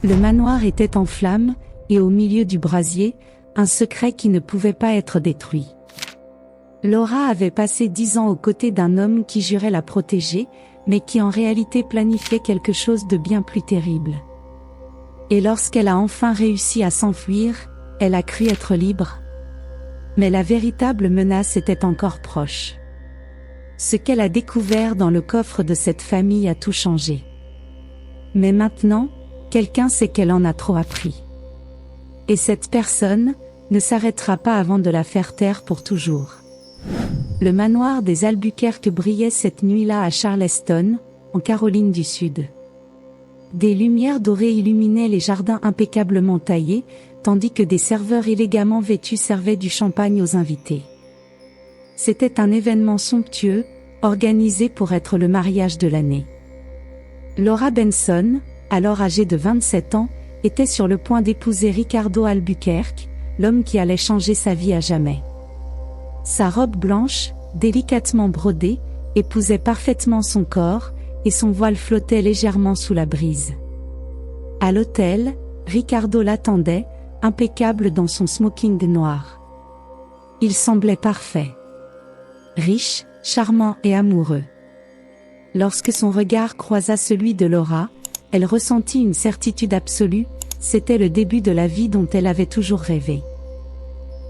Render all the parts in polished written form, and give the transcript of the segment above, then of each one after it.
Le manoir était en flammes, et au milieu du brasier, un secret qui ne pouvait pas être détruit. Laura avait passé 10 ans aux côtés d'un homme qui jurait la protéger, mais qui en réalité planifiait quelque chose de bien plus terrible. Et lorsqu'elle a enfin réussi à s'enfuir, elle a cru être libre. Mais la véritable menace était encore proche. Ce qu'elle a découvert dans le coffre de cette famille a tout changé. Mais maintenant, quelqu'un sait qu'elle en a trop appris. Et cette personne ne s'arrêtera pas avant de la faire taire pour toujours. Le manoir des Albuquerque brillait cette nuit-là à Charleston, en Caroline du Sud. Des lumières dorées illuminaient les jardins impeccablement taillés, tandis que des serveurs élégamment vêtus servaient du champagne aux invités. C'était un événement somptueux, organisé pour être le mariage de l'année. Laura Benson, alors âgée de 27 ans, était sur le point d'épouser Ricardo Albuquerque, l'homme qui allait changer sa vie à jamais. Sa robe blanche, délicatement brodée, épousait parfaitement son corps, et son voile flottait légèrement sous la brise. À l'hôtel, Ricardo l'attendait, impeccable dans son smoking noir. Il semblait parfait. Riche, charmant et amoureux. Lorsque son regard croisa celui de Laura, elle ressentit une certitude absolue, c'était le début de la vie dont elle avait toujours rêvé.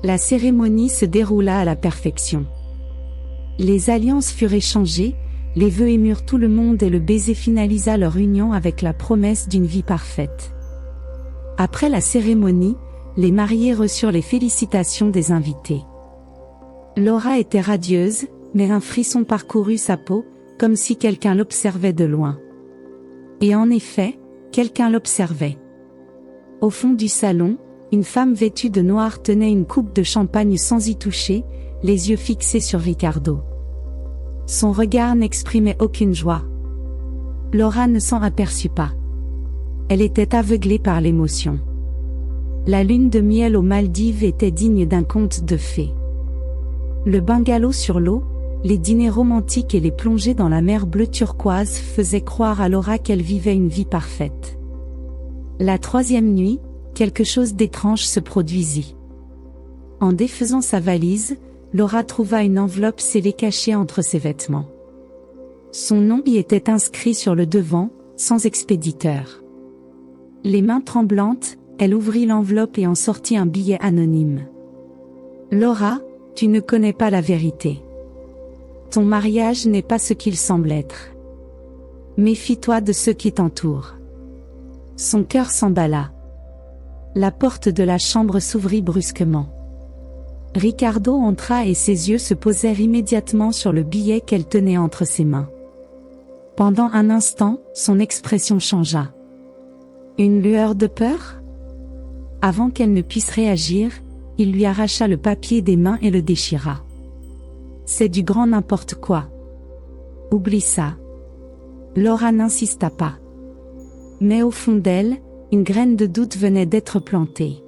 La cérémonie se déroula à la perfection. Les alliances furent échangées, les vœux émurent tout le monde et le baiser finalisa leur union avec la promesse d'une vie parfaite. Après la cérémonie, les mariés reçurent les félicitations des invités. Laura était radieuse, mais un frisson parcourut sa peau, comme si quelqu'un l'observait de loin. Et en effet, quelqu'un l'observait. Au fond du salon, une femme vêtue de noir tenait une coupe de champagne sans y toucher, les yeux fixés sur Ricardo. Son regard n'exprimait aucune joie. Laura ne s'en aperçut pas. Elle était aveuglée par l'émotion. La lune de miel aux Maldives était digne d'un conte de fées. Le bungalow sur l'eau, les dîners romantiques et les plongées dans la mer bleue turquoise faisaient croire à Laura qu'elle vivait une vie parfaite. La troisième nuit, quelque chose d'étrange se produisit. En défaisant sa valise, Laura trouva une enveloppe scellée cachée entre ses vêtements. Son nom y était inscrit sur le devant, sans expéditeur. Les mains tremblantes, elle ouvrit l'enveloppe et en sortit un billet anonyme. Laura, tu ne connais pas la vérité. Ton mariage n'est pas ce qu'il semble être. Méfie-toi de ceux qui t'entourent. Son cœur s'emballa. La porte de la chambre s'ouvrit brusquement. Ricardo entra et ses yeux se posèrent immédiatement sur le billet qu'elle tenait entre ses mains. Pendant un instant, son expression changea. Une lueur de peur ? Avant qu'elle ne puisse réagir, il lui arracha le papier des mains et le déchira. C'est du grand n'importe quoi. Oublie ça. Laura n'insista pas. Mais au fond d'elle, une graine de doute venait d'être plantée.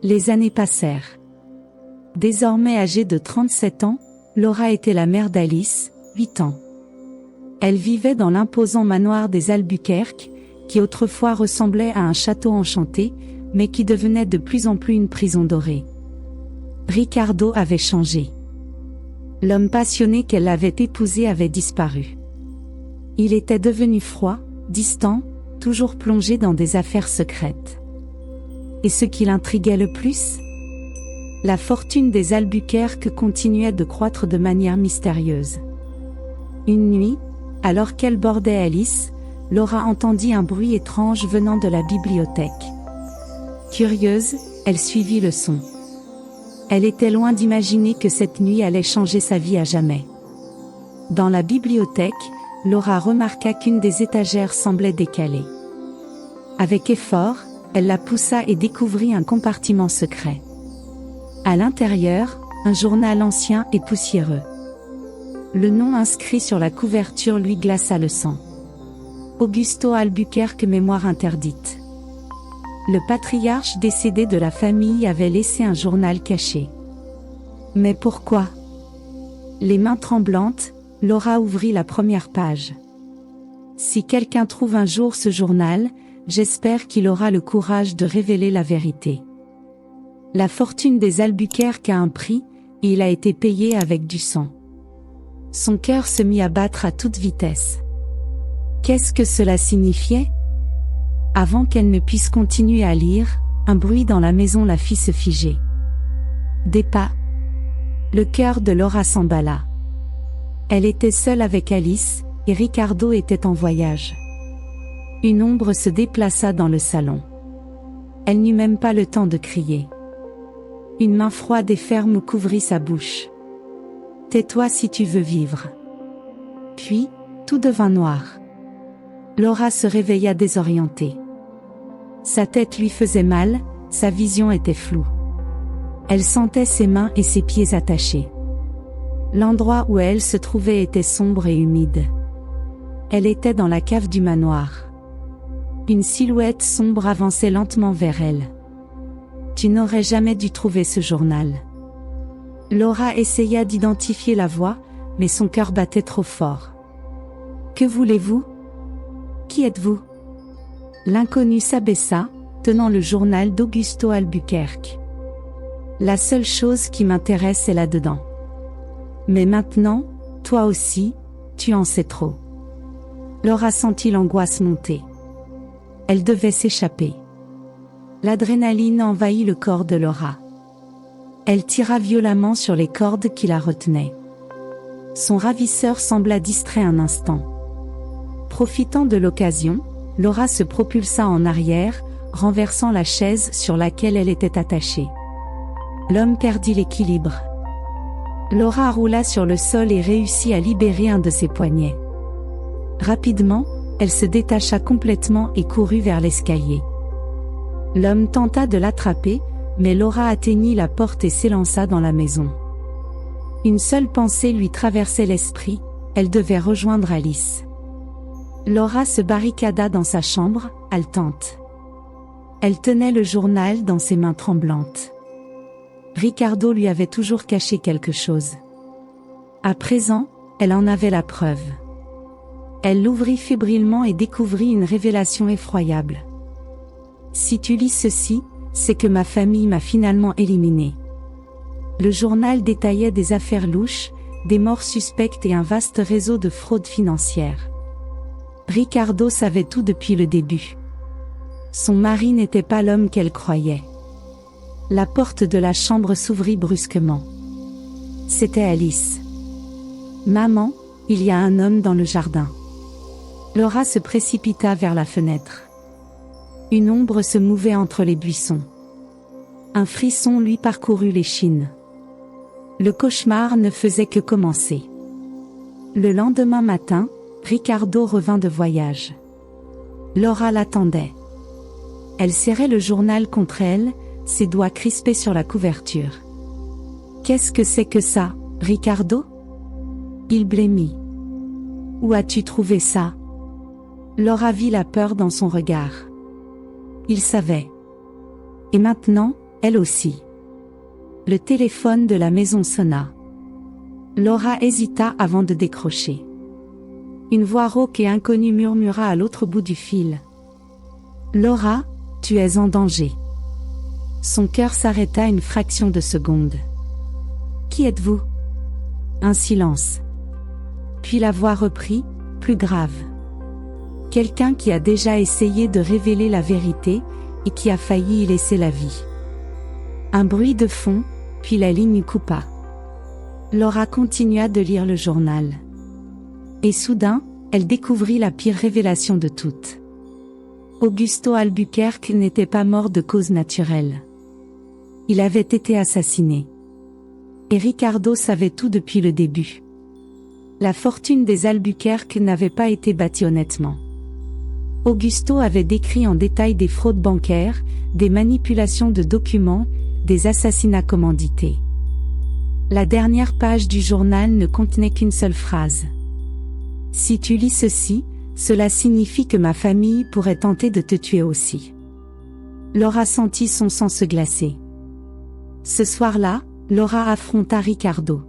Les années passèrent. Désormais âgée de 37 ans, Laura était la mère d'Alice, 8 ans. Elle vivait dans l'imposant manoir des Albuquerque, qui autrefois ressemblait à un château enchanté, mais qui devenait de plus en plus une prison dorée. Ricardo avait changé. L'homme passionné qu'elle avait épousé avait disparu. Il était devenu froid, distant, toujours plongé dans des affaires secrètes. Et ce qui l'intriguait le plus ? La fortune des Albuquerque continuait de croître de manière mystérieuse. Une nuit, alors qu'elle bordait Alice, Laura entendit un bruit étrange venant de la bibliothèque. Curieuse, elle suivit le son. Elle était loin d'imaginer que cette nuit allait changer sa vie à jamais. Dans la bibliothèque, Laura remarqua qu'une des étagères semblait décalée. Avec effort, elle la poussa et découvrit un compartiment secret. À l'intérieur, un journal ancien et poussiéreux. Le nom inscrit sur la couverture lui glaça le sang. Augusto Albuquerque, mémoire interdite. Le patriarche décédé de la famille avait laissé un journal caché. Mais pourquoi ? Les mains tremblantes, Laura ouvrit la première page. Si quelqu'un trouve un jour ce journal, j'espère qu'il aura le courage de révéler la vérité. La fortune des Albuquerque a un prix, et il a été payé avec du sang. » Son cœur se mit à battre à toute vitesse. Qu'est-ce que cela signifiait? Avant qu'elle ne puisse continuer à lire, un bruit dans la maison la fit se figer. Des pas. Le cœur de Laura s'emballa. Elle était seule avec Alice, et Ricardo était en voyage. Une ombre se déplaça dans le salon. Elle n'eut même pas le temps de crier. Une main froide et ferme couvrit sa bouche. « Tais-toi si tu veux vivre. » Puis, tout devint noir. Laura se réveilla désorientée. Sa tête lui faisait mal, sa vision était floue. Elle sentait ses mains et ses pieds attachés. L'endroit où elle se trouvait était sombre et humide. Elle était dans la cave du manoir. Une silhouette sombre avançait lentement vers elle. Tu n'aurais jamais dû trouver ce journal. Laura essaya d'identifier la voix, mais son cœur battait trop fort. Que voulez-vous? Qui êtes-vous? L'inconnu s'abaissa, tenant le journal d'Augusto Albuquerque. La seule chose qui m'intéresse est là-dedans. Mais maintenant, toi aussi, tu en sais trop. Laura sentit l'angoisse monter. Elle devait s'échapper. L'adrénaline envahit le corps de Laura. Elle tira violemment sur les cordes qui la retenaient. Son ravisseur sembla distrait un instant. Profitant de l'occasion, Laura se propulsa en arrière, renversant la chaise sur laquelle elle était attachée. L'homme perdit l'équilibre. Laura roula sur le sol et réussit à libérer un de ses poignets. Rapidement, elle se détacha complètement et courut vers l'escalier. L'homme tenta de l'attraper, mais Laura atteignit la porte et s'élança dans la maison. Une seule pensée lui traversait l'esprit, elle devait rejoindre Alice. Laura se barricada dans sa chambre, haletante. Elle tenait le journal dans ses mains tremblantes. Ricardo lui avait toujours caché quelque chose. À présent, elle en avait la preuve. Elle l'ouvrit fébrilement et découvrit une révélation effroyable. Si tu lis ceci, c'est que ma famille m'a finalement éliminée. Le journal détaillait des affaires louches, des morts suspectes et un vaste réseau de fraude financière. Ricardo savait tout depuis le début. Son mari n'était pas l'homme qu'elle croyait. La porte de la chambre s'ouvrit brusquement. C'était Alice. « Maman, il y a un homme dans le jardin. » Laura se précipita vers la fenêtre. Une ombre se mouvait entre les buissons. Un frisson lui parcourut l'échine. Le cauchemar ne faisait que commencer. Le lendemain matin, Ricardo revint de voyage. Laura l'attendait. Elle serrait le journal contre elle, ses doigts crispés sur la couverture. « Qu'est-ce que c'est que ça, Ricardo ?» Il blêmit. « Où as-tu trouvé ça ?» Laura vit la peur dans son regard. Il savait. Et maintenant, elle aussi. Le téléphone de la maison sonna. Laura hésita avant de décrocher. Une voix rauque et inconnue murmura à l'autre bout du fil. « Laura, tu es en danger. » Son cœur s'arrêta une fraction de seconde. « Qui êtes-vous » Un silence. Puis la voix reprit, plus grave. Quelqu'un qui a déjà essayé de révéler la vérité, et qui a failli y laisser la vie. Un bruit de fond, puis la ligne coupa. Laura continua de lire le journal. Et soudain, elle découvrit la pire révélation de toutes. Augusto Albuquerque n'était pas mort de cause naturelle. Il avait été assassiné. Et Ricardo savait tout depuis le début. La fortune des Albuquerque n'avait pas été bâtie honnêtement. Augusto avait décrit en détail des fraudes bancaires, des manipulations de documents, des assassinats commandités. La dernière page du journal ne contenait qu'une seule phrase. « Si tu lis ceci, cela signifie que ma famille pourrait tenter de te tuer aussi. » Laura sentit son sang se glacer. Ce soir-là, Laura affronta Ricardo.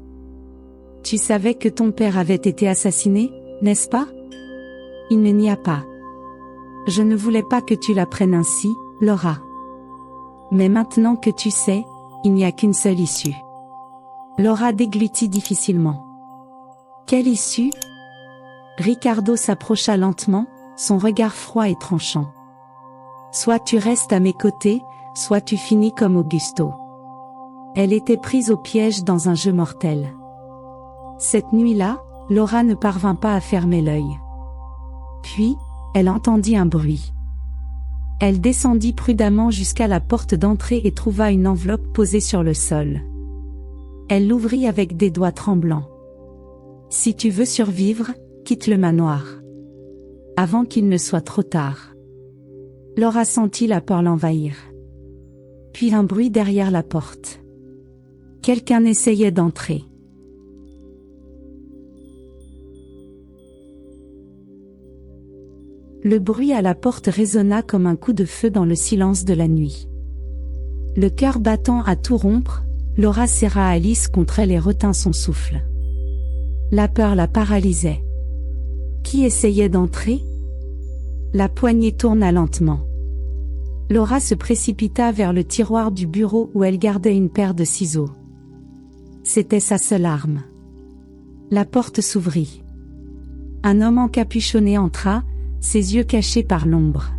« Tu savais que ton père avait été assassiné, n'est-ce pas ?» Il ne nia pas. Je ne voulais pas que tu l'apprennes ainsi, Laura. Mais maintenant que tu sais, il n'y a qu'une seule issue. Laura déglutit difficilement. Quelle issue? Ricardo s'approcha lentement, son regard froid et tranchant. Soit tu restes à mes côtés, soit tu finis comme Augusto. Elle était prise au piège dans un jeu mortel. Cette nuit-là, Laura ne parvint pas à fermer l'œil. Puis, elle entendit un bruit. Elle descendit prudemment jusqu'à la porte d'entrée et trouva une enveloppe posée sur le sol. Elle l'ouvrit avec des doigts tremblants. Si tu veux survivre, quitte le manoir. Avant qu'il ne soit trop tard. Laura sentit la peur l'envahir. Puis un bruit derrière la porte. Quelqu'un essayait d'entrer. Le bruit à la porte résonna comme un coup de feu dans le silence de la nuit. Le cœur battant à tout rompre, Laura serra Alice contre elle et retint son souffle. La peur la paralysait. Qui essayait d'entrer? La poignée tourna lentement. Laura se précipita vers le tiroir du bureau où elle gardait une paire de ciseaux. C'était sa seule arme. La porte s'ouvrit. Un homme encapuchonné entra, ses yeux cachés par l'ombre.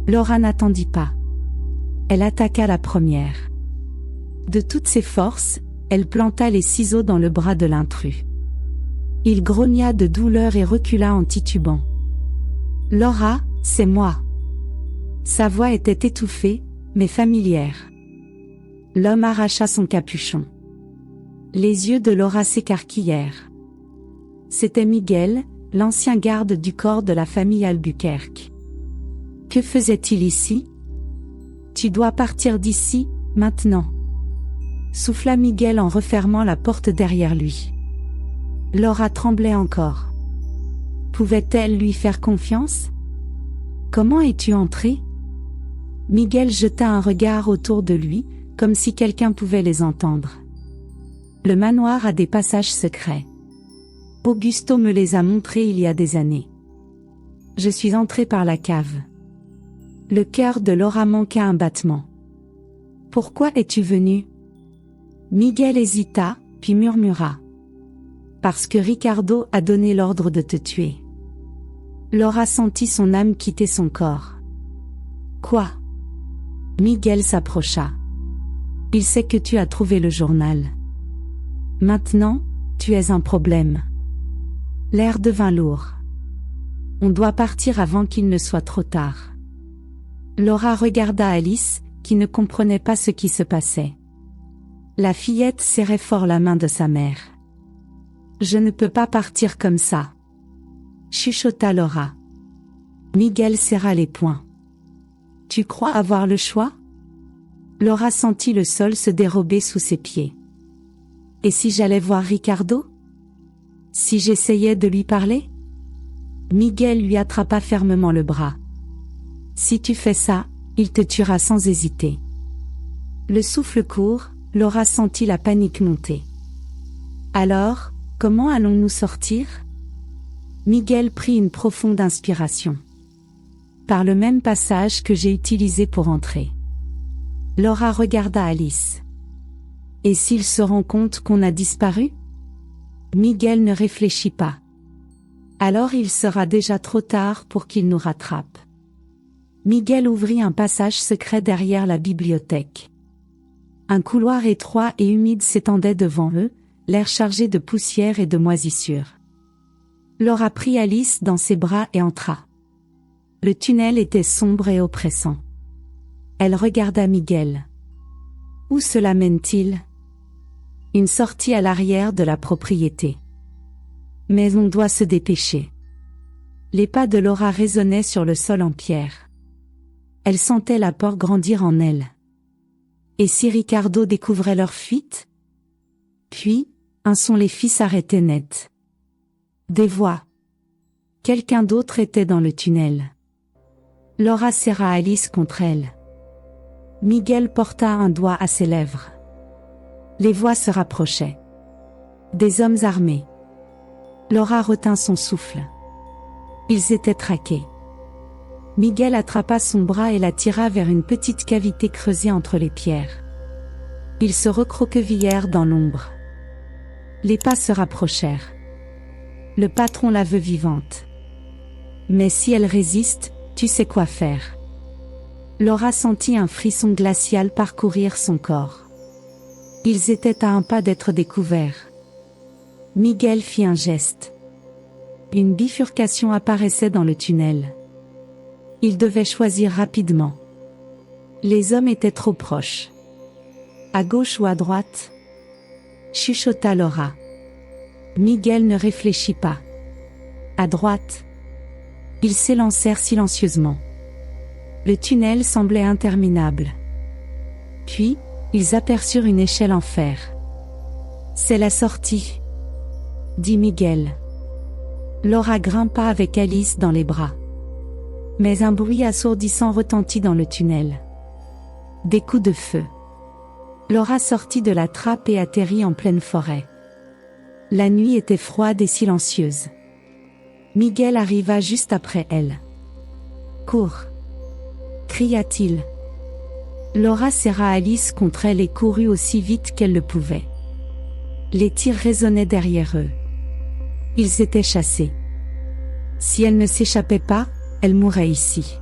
Laura n'attendit pas. Elle attaqua la première. De toutes ses forces, elle planta les ciseaux dans le bras de l'intrus. Il grogna de douleur et recula en titubant. « Laura, c'est moi. » Sa voix était étouffée, mais familière. L'homme arracha son capuchon. Les yeux de Laura s'écarquillèrent. C'était Miguel, l'ancien garde du corps de la famille Albuquerque. Que faisait-il ici? Tu dois partir d'ici, maintenant. Souffla Miguel en refermant la porte derrière lui. Laura tremblait encore. Pouvait-elle lui faire confiance? Comment es-tu entré? Miguel jeta un regard autour de lui, comme si quelqu'un pouvait les entendre. Le manoir a des passages secrets. Augusto me les a montrés il y a des années. Je suis entré par la cave. Le cœur de Laura manqua un battement. Pourquoi es-tu venu? Miguel hésita, puis murmura. Parce que Ricardo a donné l'ordre de te tuer. Laura sentit son âme quitter son corps. Quoi? Miguel s'approcha. Il sait que tu as trouvé le journal. Maintenant, tu es un problème. L'air devint lourd. On doit partir avant qu'il ne soit trop tard. Laura regarda Alice, qui ne comprenait pas ce qui se passait. La fillette serrait fort la main de sa mère. Je ne peux pas partir comme ça. Chuchota Laura. Miguel serra les poings. Tu crois avoir le choix? Laura sentit le sol se dérober sous ses pieds. Et si j'allais voir Ricardo? Si j'essayais de lui parler? Miguel lui attrapa fermement le bras. Si tu fais ça, il te tuera sans hésiter. Le souffle court, Laura sentit la panique monter. Alors, comment allons-nous sortir? Miguel prit une profonde inspiration. Par le même passage que j'ai utilisé pour entrer. Laura regarda Alice. Et s'il se rend compte qu'on a disparu? Miguel ne réfléchit pas. Alors il sera déjà trop tard pour qu'il nous rattrape. Miguel ouvrit un passage secret derrière la bibliothèque. Un couloir étroit et humide s'étendait devant eux, l'air chargé de poussière et de moisissure. Laura prit Alice dans ses bras et entra. Le tunnel était sombre et oppressant. Elle regarda Miguel. Où cela mène-t-il? Une sortie à l'arrière de la propriété. Mais on doit se dépêcher. Les pas de Laura résonnaient sur le sol en pierre. Elle sentait la peur grandir en elle. Et si Ricardo découvrait leur fuite? Puis, un son les fit s'arrêter net. Des voix. Quelqu'un d'autre était dans le tunnel. Laura serra Alice contre elle. Miguel porta un doigt à ses lèvres. Les voix se rapprochaient. Des hommes armés. Laura retint son souffle. Ils étaient traqués. Miguel attrapa son bras et la tira vers une petite cavité creusée entre les pierres. Ils se recroquevillèrent dans l'ombre. Les pas se rapprochèrent. Le patron la veut vivante. Mais si elle résiste, tu sais quoi faire. Laura sentit un frisson glacial parcourir son corps. Ils étaient à un pas d'être découverts. Miguel fit un geste. Une bifurcation apparaissait dans le tunnel. Il devait choisir rapidement. Les hommes étaient trop proches. À gauche ou à droite? Chuchota Laura. Miguel ne réfléchit pas. À droite. Ils s'élancèrent silencieusement. Le tunnel semblait interminable. Puis, ils aperçurent une échelle en fer. C'est la sortie, dit Miguel. Laura grimpa avec Alice dans les bras. Mais un bruit assourdissant retentit dans le tunnel. Des coups de feu. Laura sortit de la trappe et atterrit en pleine forêt. La nuit était froide et silencieuse. Miguel arriva juste après elle. Cours! Cria-t-il. Laura serra Alice contre elle et courut aussi vite qu'elle le pouvait. Les tirs résonnaient derrière eux. Ils étaient chassés. Si elle ne s'échappait pas, elle mourrait ici.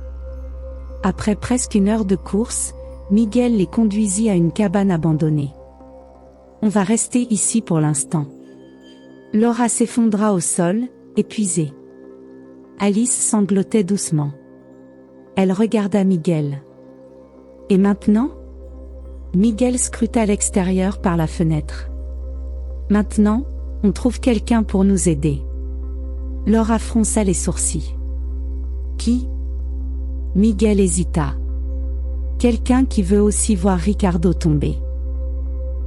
Après presque une heure de course, Miguel les conduisit à une cabane abandonnée. On va rester ici pour l'instant. Laura s'effondra au sol, épuisée. Alice sanglotait doucement. Elle regarda Miguel. Et maintenant? Miguel scruta l'extérieur par la fenêtre. Maintenant, on trouve quelqu'un pour nous aider. Laura fronça les sourcils. Qui? Miguel hésita. Quelqu'un qui veut aussi voir Ricardo tomber.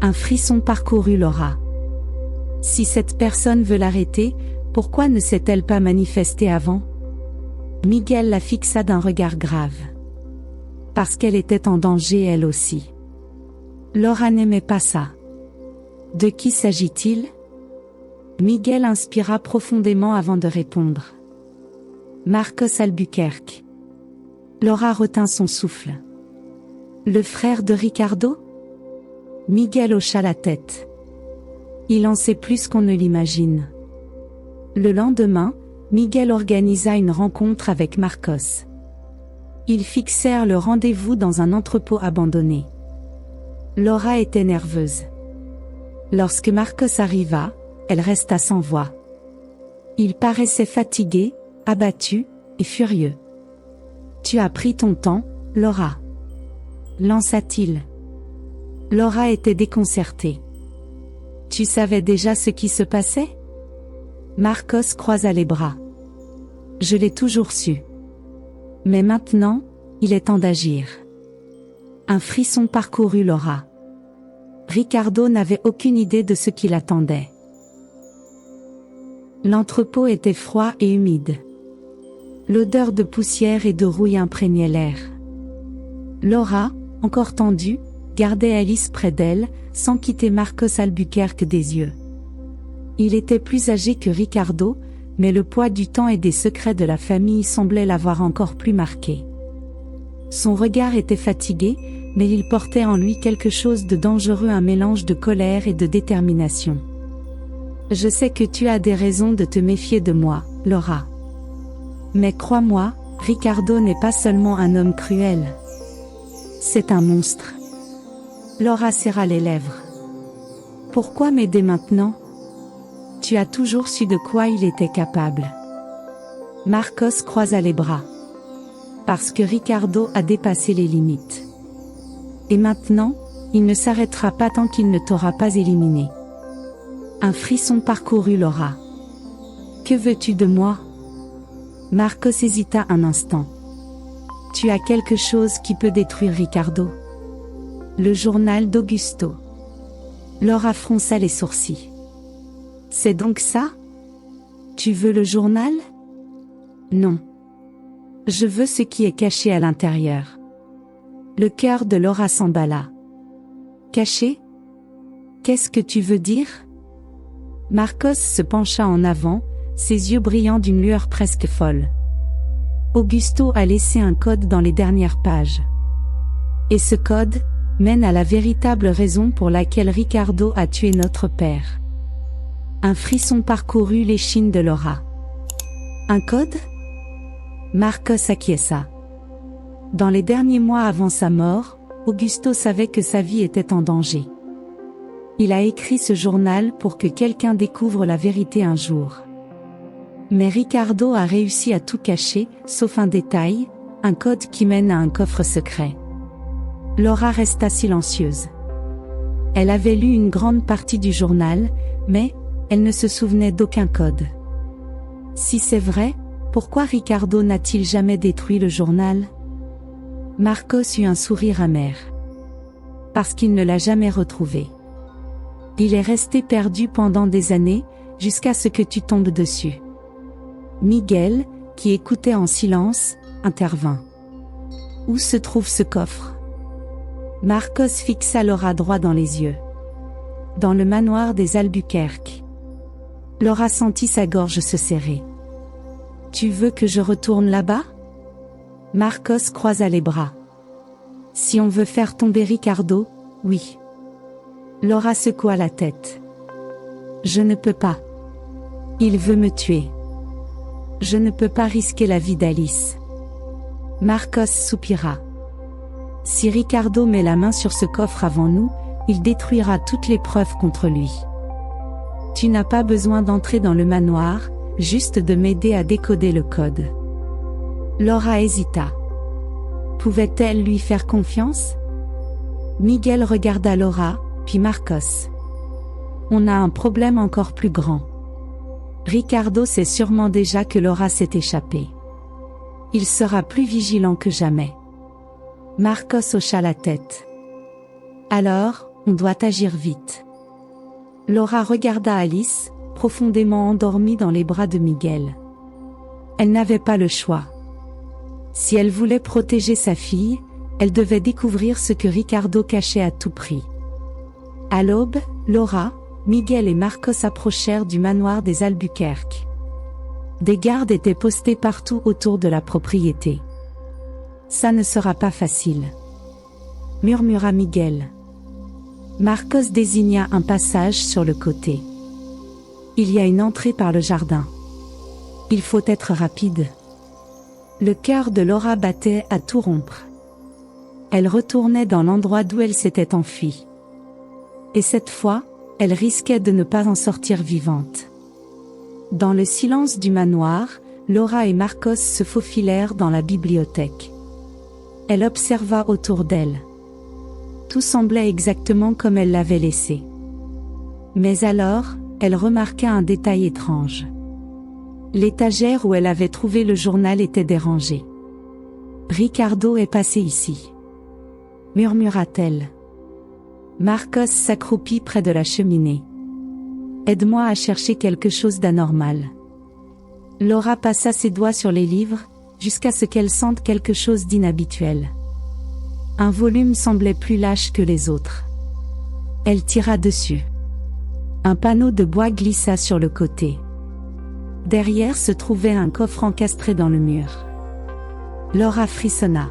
Un frisson parcourut Laura. Si cette personne veut l'arrêter, pourquoi ne s'est-elle pas manifestée avant? Miguel la fixa d'un regard grave. Parce qu'elle était en danger elle aussi. Laura n'aimait pas ça. De qui s'agit-il? Miguel inspira profondément avant de répondre. Marcos Albuquerque. Laura retint son souffle. Le frère de Ricardo? Miguel hocha la tête. Il en sait plus qu'on ne l'imagine. Le lendemain, Miguel organisa une rencontre avec Marcos. Ils fixèrent le rendez-vous dans un entrepôt abandonné. Laura était nerveuse. Lorsque Marcos arriva, elle resta sans voix. Il paraissait fatigué, abattu et furieux. « Tu as pris ton temps, Laura » lança-t-il. Laura était déconcertée. « Tu savais déjà ce qui se passait » Marcos croisa les bras. « Je l'ai toujours su. Mais maintenant, il est temps d'agir. » Un frisson parcourut Laura. Ricardo n'avait aucune idée de ce qui l'attendait. L'entrepôt était froid et humide. L'odeur de poussière et de rouille imprégnait l'air. Laura, encore tendue, gardait Alice près d'elle, sans quitter Marcos Albuquerque des yeux. Il était plus âgé que Ricardo, mais le poids du temps et des secrets de la famille semblait l'avoir encore plus marqué. Son regard était fatigué, mais il portait en lui quelque chose de dangereux, un mélange de colère et de détermination. « Je sais que tu as des raisons de te méfier de moi, Laura. Mais crois-moi, Ricardo n'est pas seulement un homme cruel. C'est un monstre. » Laura serra les lèvres. « Pourquoi m'aider maintenant ? Tu as toujours su de quoi il était capable. » Marcos croisa les bras. « Parce que Ricardo a dépassé les limites. Et maintenant, il ne s'arrêtera pas tant qu'il ne t'aura pas éliminé. » Un frisson parcourut Laura. « Que veux-tu de moi ?» Marcos hésita un instant. « Tu as quelque chose qui peut détruire Ricardo. Le journal d'Augusto. » Laura fronça les sourcils. « C'est donc ça? Tu veux le journal? » Non. Je veux ce qui est caché à l'intérieur. Le cœur de Laura s'emballa. « Caché? Qu'est-ce que tu veux dire? » Marcos se pencha en avant, ses yeux brillant d'une lueur presque folle. Augusto a laissé un code dans les dernières pages. Et ce code mène à la véritable raison pour laquelle Ricardo a tué notre père. Un frisson parcourut l'échine de Laura. Un code? Marcos acquiesça. Dans les derniers mois avant sa mort, Augusto savait que sa vie était en danger. Il a écrit ce journal pour que quelqu'un découvre la vérité un jour. Mais Ricardo a réussi à tout cacher, sauf un détail, un code qui mène à un coffre secret. Laura resta silencieuse. Elle avait lu une grande partie du journal, mais elle ne se souvenait d'aucun code. Si c'est vrai, pourquoi Ricardo n'a-t-il jamais détruit le journal? Marcos eut un sourire amer. Parce qu'il ne l'a jamais retrouvé. Il est resté perdu pendant des années, jusqu'à ce que tu tombes dessus. Miguel, qui écoutait en silence, intervint. Où se trouve ce coffre? Marcos fixa Laura droit dans les yeux. Dans le manoir des Albuquerque. Laura sentit sa gorge se serrer. Tu veux que je retourne là-bas? Marcos croisa les bras. Si on veut faire tomber Ricardo, oui. Laura secoua la tête. Je ne peux pas. Il veut me tuer. Je ne peux pas risquer la vie d'Alice. Marcos soupira. Si Ricardo met la main sur ce coffre avant nous, il détruira toutes les preuves contre lui. Tu n'as pas besoin d'entrer dans le manoir, juste de m'aider à décoder le code. Laura hésita. Pouvait-elle lui faire confiance? Miguel regarda Laura, puis Marcos. On a un problème encore plus grand. Ricardo sait sûrement déjà que Laura s'est échappée. Il sera plus vigilant que jamais. Marcos hocha la tête. Alors, on doit agir vite. Laura regarda Alice, profondément endormie dans les bras de Miguel. Elle n'avait pas le choix. Si elle voulait protéger sa fille, elle devait découvrir ce que Ricardo cachait à tout prix. À l'aube, Laura, Miguel et Marcos approchèrent du manoir des Albuquerque. Des gardes étaient postés partout autour de la propriété. Ça ne sera pas facile, murmura Miguel. Marcos désigna un passage sur le côté. Il y a une entrée par le jardin. Il faut être rapide. Le cœur de Laura battait à tout rompre. Elle retournait dans l'endroit d'où elle s'était enfuie. Et cette fois, elle risquait de ne pas en sortir vivante. Dans le silence du manoir, Laura et Marcos se faufilèrent dans la bibliothèque. Elle observa autour d'elle. Tout semblait exactement comme elle l'avait laissé. Mais alors, elle remarqua un détail étrange. L'étagère où elle avait trouvé le journal était dérangée. Ricardo est passé ici, murmura-t-elle. Marcos s'accroupit près de la cheminée. Aide-moi à chercher quelque chose d'anormal. Laura passa ses doigts sur les livres, jusqu'à ce qu'elle sente quelque chose d'inhabituel. Un volume semblait plus lâche que les autres. Elle tira dessus. Un panneau de bois glissa sur le côté. Derrière se trouvait un coffre encastré dans le mur. Laura frissonna.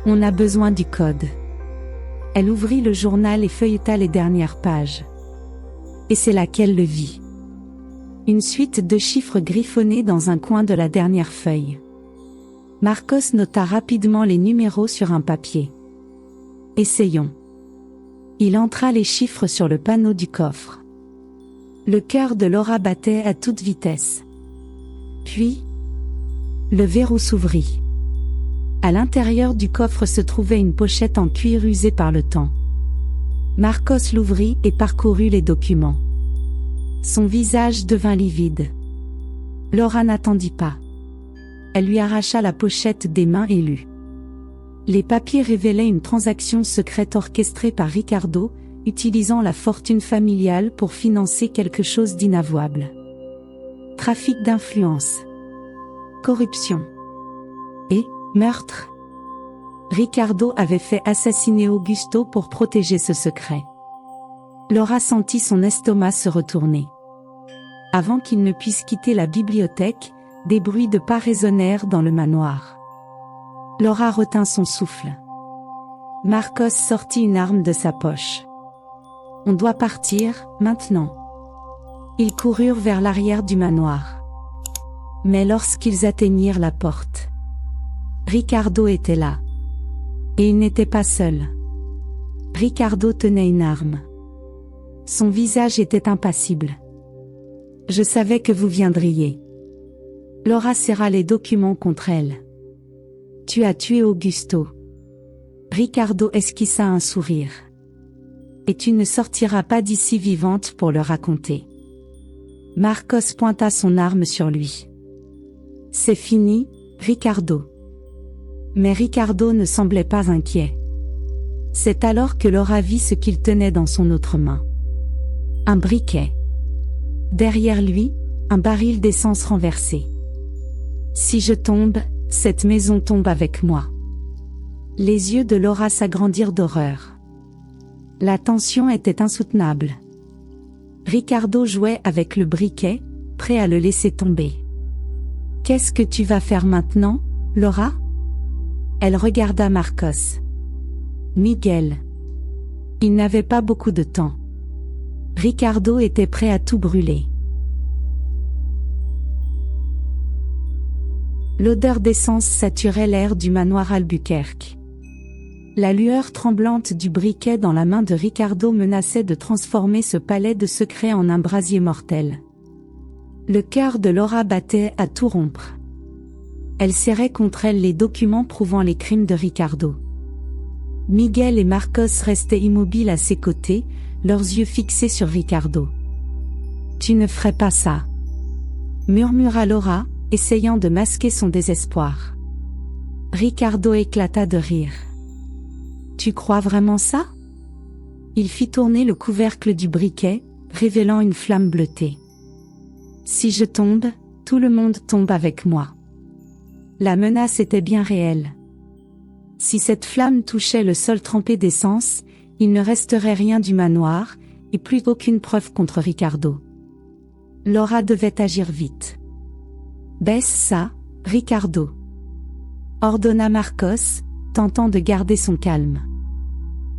On a besoin du code. Elle ouvrit le journal et feuilleta les dernières pages. Et c'est là qu'elle le vit. Une suite de chiffres griffonnés dans un coin de la dernière feuille. Marcos nota rapidement les numéros sur un papier. Essayons. Il entra les chiffres sur le panneau du coffre. Le cœur de Laura battait à toute vitesse. Puis, le verrou s'ouvrit. À l'intérieur du coffre se trouvait une pochette en cuir usée par le temps. Marcos l'ouvrit et parcourut les documents. Son visage devint livide. Laura n'attendit pas. Elle lui arracha la pochette des mains et lut. Les papiers révélaient une transaction secrète orchestrée par Ricardo, utilisant la fortune familiale pour financer quelque chose d'inavouable. Trafic d'influence. Corruption. Et meurtre. Ricardo avait fait assassiner Augusto pour protéger ce secret. Laura sentit son estomac se retourner. Avant qu'il ne puisse quitter la bibliothèque, des bruits de pas résonnèrent dans le manoir. Laura retint son souffle. Marcos sortit une arme de sa poche. On doit partir, maintenant. Ils coururent vers l'arrière du manoir. Mais lorsqu'ils atteignirent la porte, Ricardo était là. Et il n'était pas seul. Ricardo tenait une arme. Son visage était impassible. « Je savais que vous viendriez. » Laura serra les documents contre elle. « Tu as tué Augusto. » Ricardo esquissa un sourire. « Et tu ne sortiras pas d'ici vivante pour le raconter. » Marcos pointa son arme sur lui. « C'est fini, Ricardo. » Mais Ricardo ne semblait pas inquiet. C'est alors que Laura vit ce qu'il tenait dans son autre main. Un briquet. Derrière lui, un baril d'essence renversé. « Si je tombe, cette maison tombe avec moi. » Les yeux de Laura s'agrandirent d'horreur. La tension était insoutenable. Ricardo jouait avec le briquet, prêt à le laisser tomber. « Qu'est-ce que tu vas faire maintenant, Laura ?» Elle regarda Marcos. Miguel. Il n'avait pas beaucoup de temps. Ricardo était prêt à tout brûler. L'odeur d'essence saturait l'air du manoir Albuquerque. La lueur tremblante du briquet dans la main de Ricardo menaçait de transformer ce palais de secrets en un brasier mortel. Le cœur de Laura battait à tout rompre. Elle serrait contre elle les documents prouvant les crimes de Ricardo. Miguel et Marcos restaient immobiles à ses côtés, leurs yeux fixés sur Ricardo. « Tu ne ferais pas ça !» murmura Laura, essayant de masquer son désespoir. Ricardo éclata de rire. « Tu crois vraiment ça ?» Il fit tourner le couvercle du briquet, révélant une flamme bleutée. « Si je tombe, tout le monde tombe avec moi. » La menace était bien réelle. Si cette flamme touchait le sol trempé d'essence, il ne resterait rien du manoir, et plus aucune preuve contre Ricardo. Laura devait agir vite. « Baisse ça, Ricardo !» ordonna Marcos, tentant de garder son calme.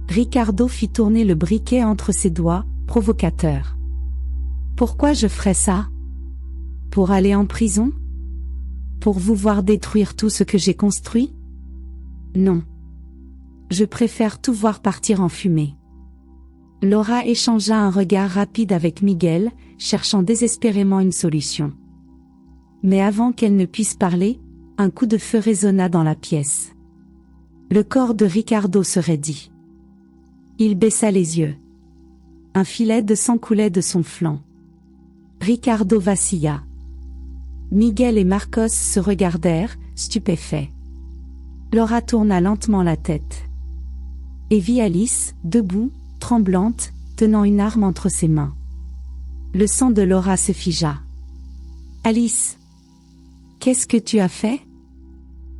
Ricardo fit tourner le briquet entre ses doigts, provocateur. « Pourquoi je ferais ça ? Pour aller en prison ? Pour vous voir détruire tout ce que j'ai construit ? Non. Je préfère tout voir partir en fumée. » Laura échangea un regard rapide avec Miguel, cherchant désespérément une solution. Mais avant qu'elle ne puisse parler, un coup de feu résonna dans la pièce. Le corps de Ricardo se raidit. Il baissa les yeux. Un filet de sang coulait de son flanc. Ricardo vacilla. Miguel et Marcos se regardèrent, stupéfaits. Laura tourna lentement la tête. Et vit Alice, debout, tremblante, tenant une arme entre ses mains. Le sang de Laura se figea. « Alice, qu'est-ce que tu as fait ?»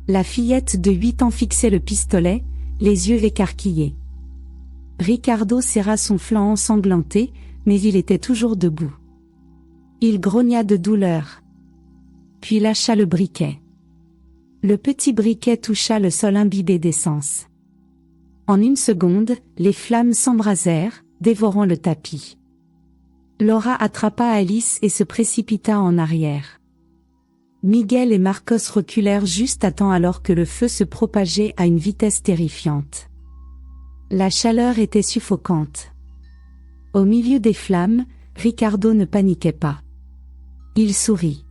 La fillette de 8 ans fixait le pistolet, les yeux écarquillés. Ricardo serra son flanc ensanglanté, mais il était toujours debout. Il grogna de douleur. Puis lâcha le briquet. Le petit briquet toucha le sol imbibé d'essence. En une seconde, les flammes s'embrasèrent, dévorant le tapis. Laura attrapa Alice et se précipita en arrière. Miguel et Marcos reculèrent juste à temps alors que le feu se propageait à une vitesse terrifiante. La chaleur était suffocante. Au milieu des flammes, Ricardo ne paniquait pas. Il sourit.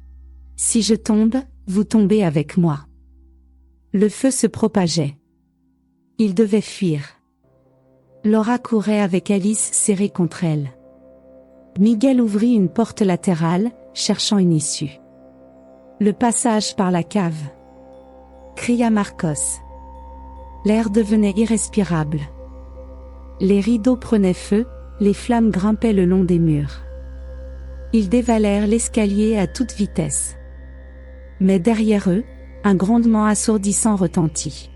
« Si je tombe, vous tombez avec moi. » Le feu se propageait. Il devait fuir. Laura courait avec Alice serrée contre elle. Miguel ouvrit une porte latérale, cherchant une issue. « Le passage par la cave !» cria Marcos. L'air devenait irrespirable. Les rideaux prenaient feu, les flammes grimpaient le long des murs. Ils dévalèrent l'escalier à toute vitesse. Mais derrière eux, un grondement assourdissant retentit.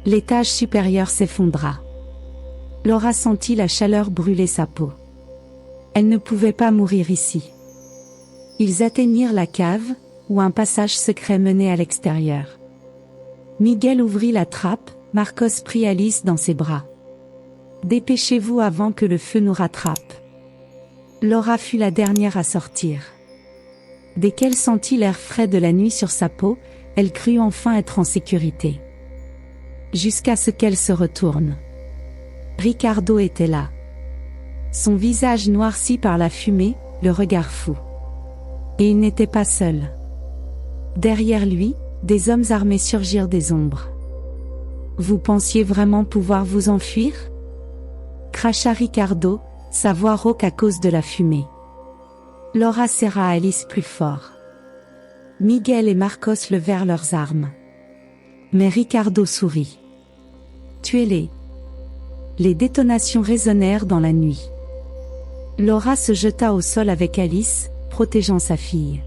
L'étage supérieur s'effondra. Laura sentit la chaleur brûler sa peau. Elle ne pouvait pas mourir ici. Ils atteignirent la cave, où un passage secret menait à l'extérieur. Miguel ouvrit la trappe, Marcos prit Alice dans ses bras. « Dépêchez-vous avant que le feu nous rattrape. » Laura fut la dernière à sortir. Dès qu'elle sentit l'air frais de la nuit sur sa peau, elle crut enfin être en sécurité. Jusqu'à ce qu'elle se retourne. Ricardo était là. Son visage noirci par la fumée, le regard fou. Et il n'était pas seul. Derrière lui, des hommes armés surgirent des ombres. « Vous pensiez vraiment pouvoir vous enfuir ?» cracha Ricardo, sa voix rauque à cause de la fumée. Laura serra Alice plus fort. Miguel et Marcos levèrent leurs armes. Mais Ricardo sourit. « Tuez-les !» Les détonations résonnèrent dans la nuit. Laura se jeta au sol avec Alice, protégeant sa fille.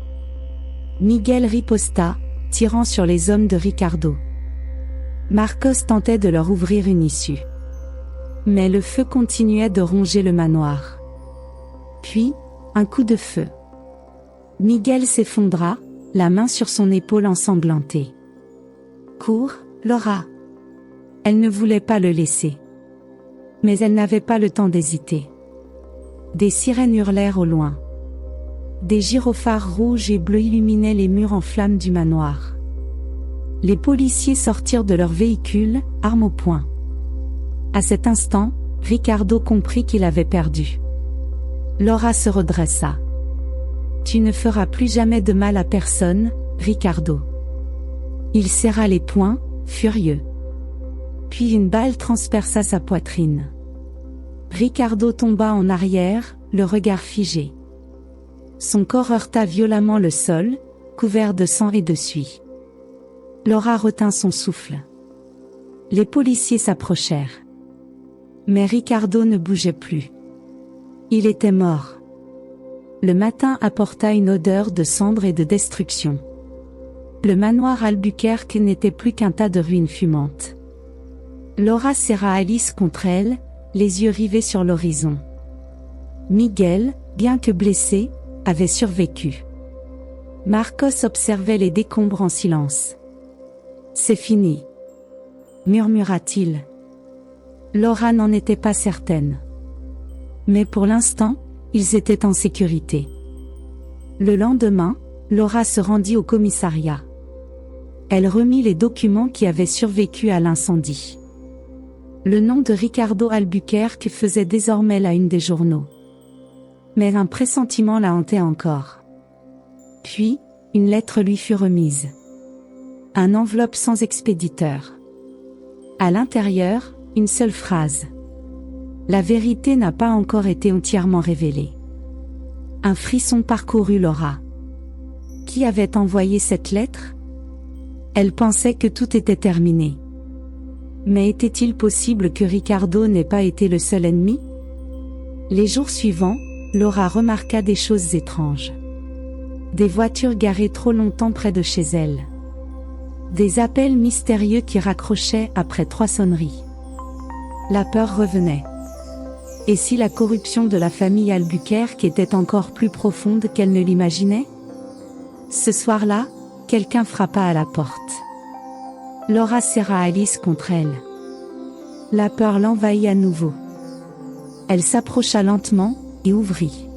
Miguel riposta, tirant sur les hommes de Ricardo. Marcos tentait de leur ouvrir une issue. Mais le feu continuait de ronger le manoir. Puis, un coup de feu. Miguel s'effondra, la main sur son épaule ensanglantée. « Cours, Laura !» Elle ne voulait pas le laisser. Mais elle n'avait pas le temps d'hésiter. Des sirènes hurlèrent au loin. Des gyrophares rouges et bleus illuminaient les murs en flammes du manoir. Les policiers sortirent de leur véhicule, armes au poing. À cet instant, Ricardo comprit qu'il avait perdu. Laura se redressa. « Tu ne feras plus jamais de mal à personne, Ricardo. » Il serra les poings, furieux. Puis une balle transperça sa poitrine. Ricardo tomba en arrière, le regard figé. Son corps heurta violemment le sol, couvert de sang et de suie. Laura retint son souffle. Les policiers s'approchèrent. Mais Ricardo ne bougeait plus. Il était mort. Le matin apporta une odeur de cendres et de destruction. Le manoir Albuquerque n'était plus qu'un tas de ruines fumantes. Laura serra Alice contre elle, les yeux rivés sur l'horizon. Miguel, bien que blessé, avait survécu. Marcos observait les décombres en silence. « C'est fini », murmura-t-il. Laura n'en était pas certaine. Mais pour l'instant, ils étaient en sécurité. Le lendemain, Laura se rendit au commissariat. Elle remit les documents qui avaient survécu à l'incendie. Le nom de Ricardo Albuquerque faisait désormais la une des journaux. Mais un pressentiment la hantait encore. Puis, une lettre lui fut remise. Une enveloppe sans expéditeur. À l'intérieur, une seule phrase. La vérité n'a pas encore été entièrement révélée. Un frisson parcourut Laura. Qui avait envoyé cette lettre? Elle pensait que tout était terminé. Mais était-il possible que Ricardo n'ait pas été le seul ennemi? Les jours suivants, Laura remarqua des choses étranges. Des voitures garées trop longtemps près de chez elle. Des appels mystérieux qui raccrochaient après 3 sonneries. La peur revenait. Et si la corruption de la famille Albuquerque était encore plus profonde qu'elle ne l'imaginait? Ce soir-là, quelqu'un frappa à la porte. Laura serra Alice contre elle. La peur l'envahit à nouveau. Elle s'approcha lentement, et ouvrit.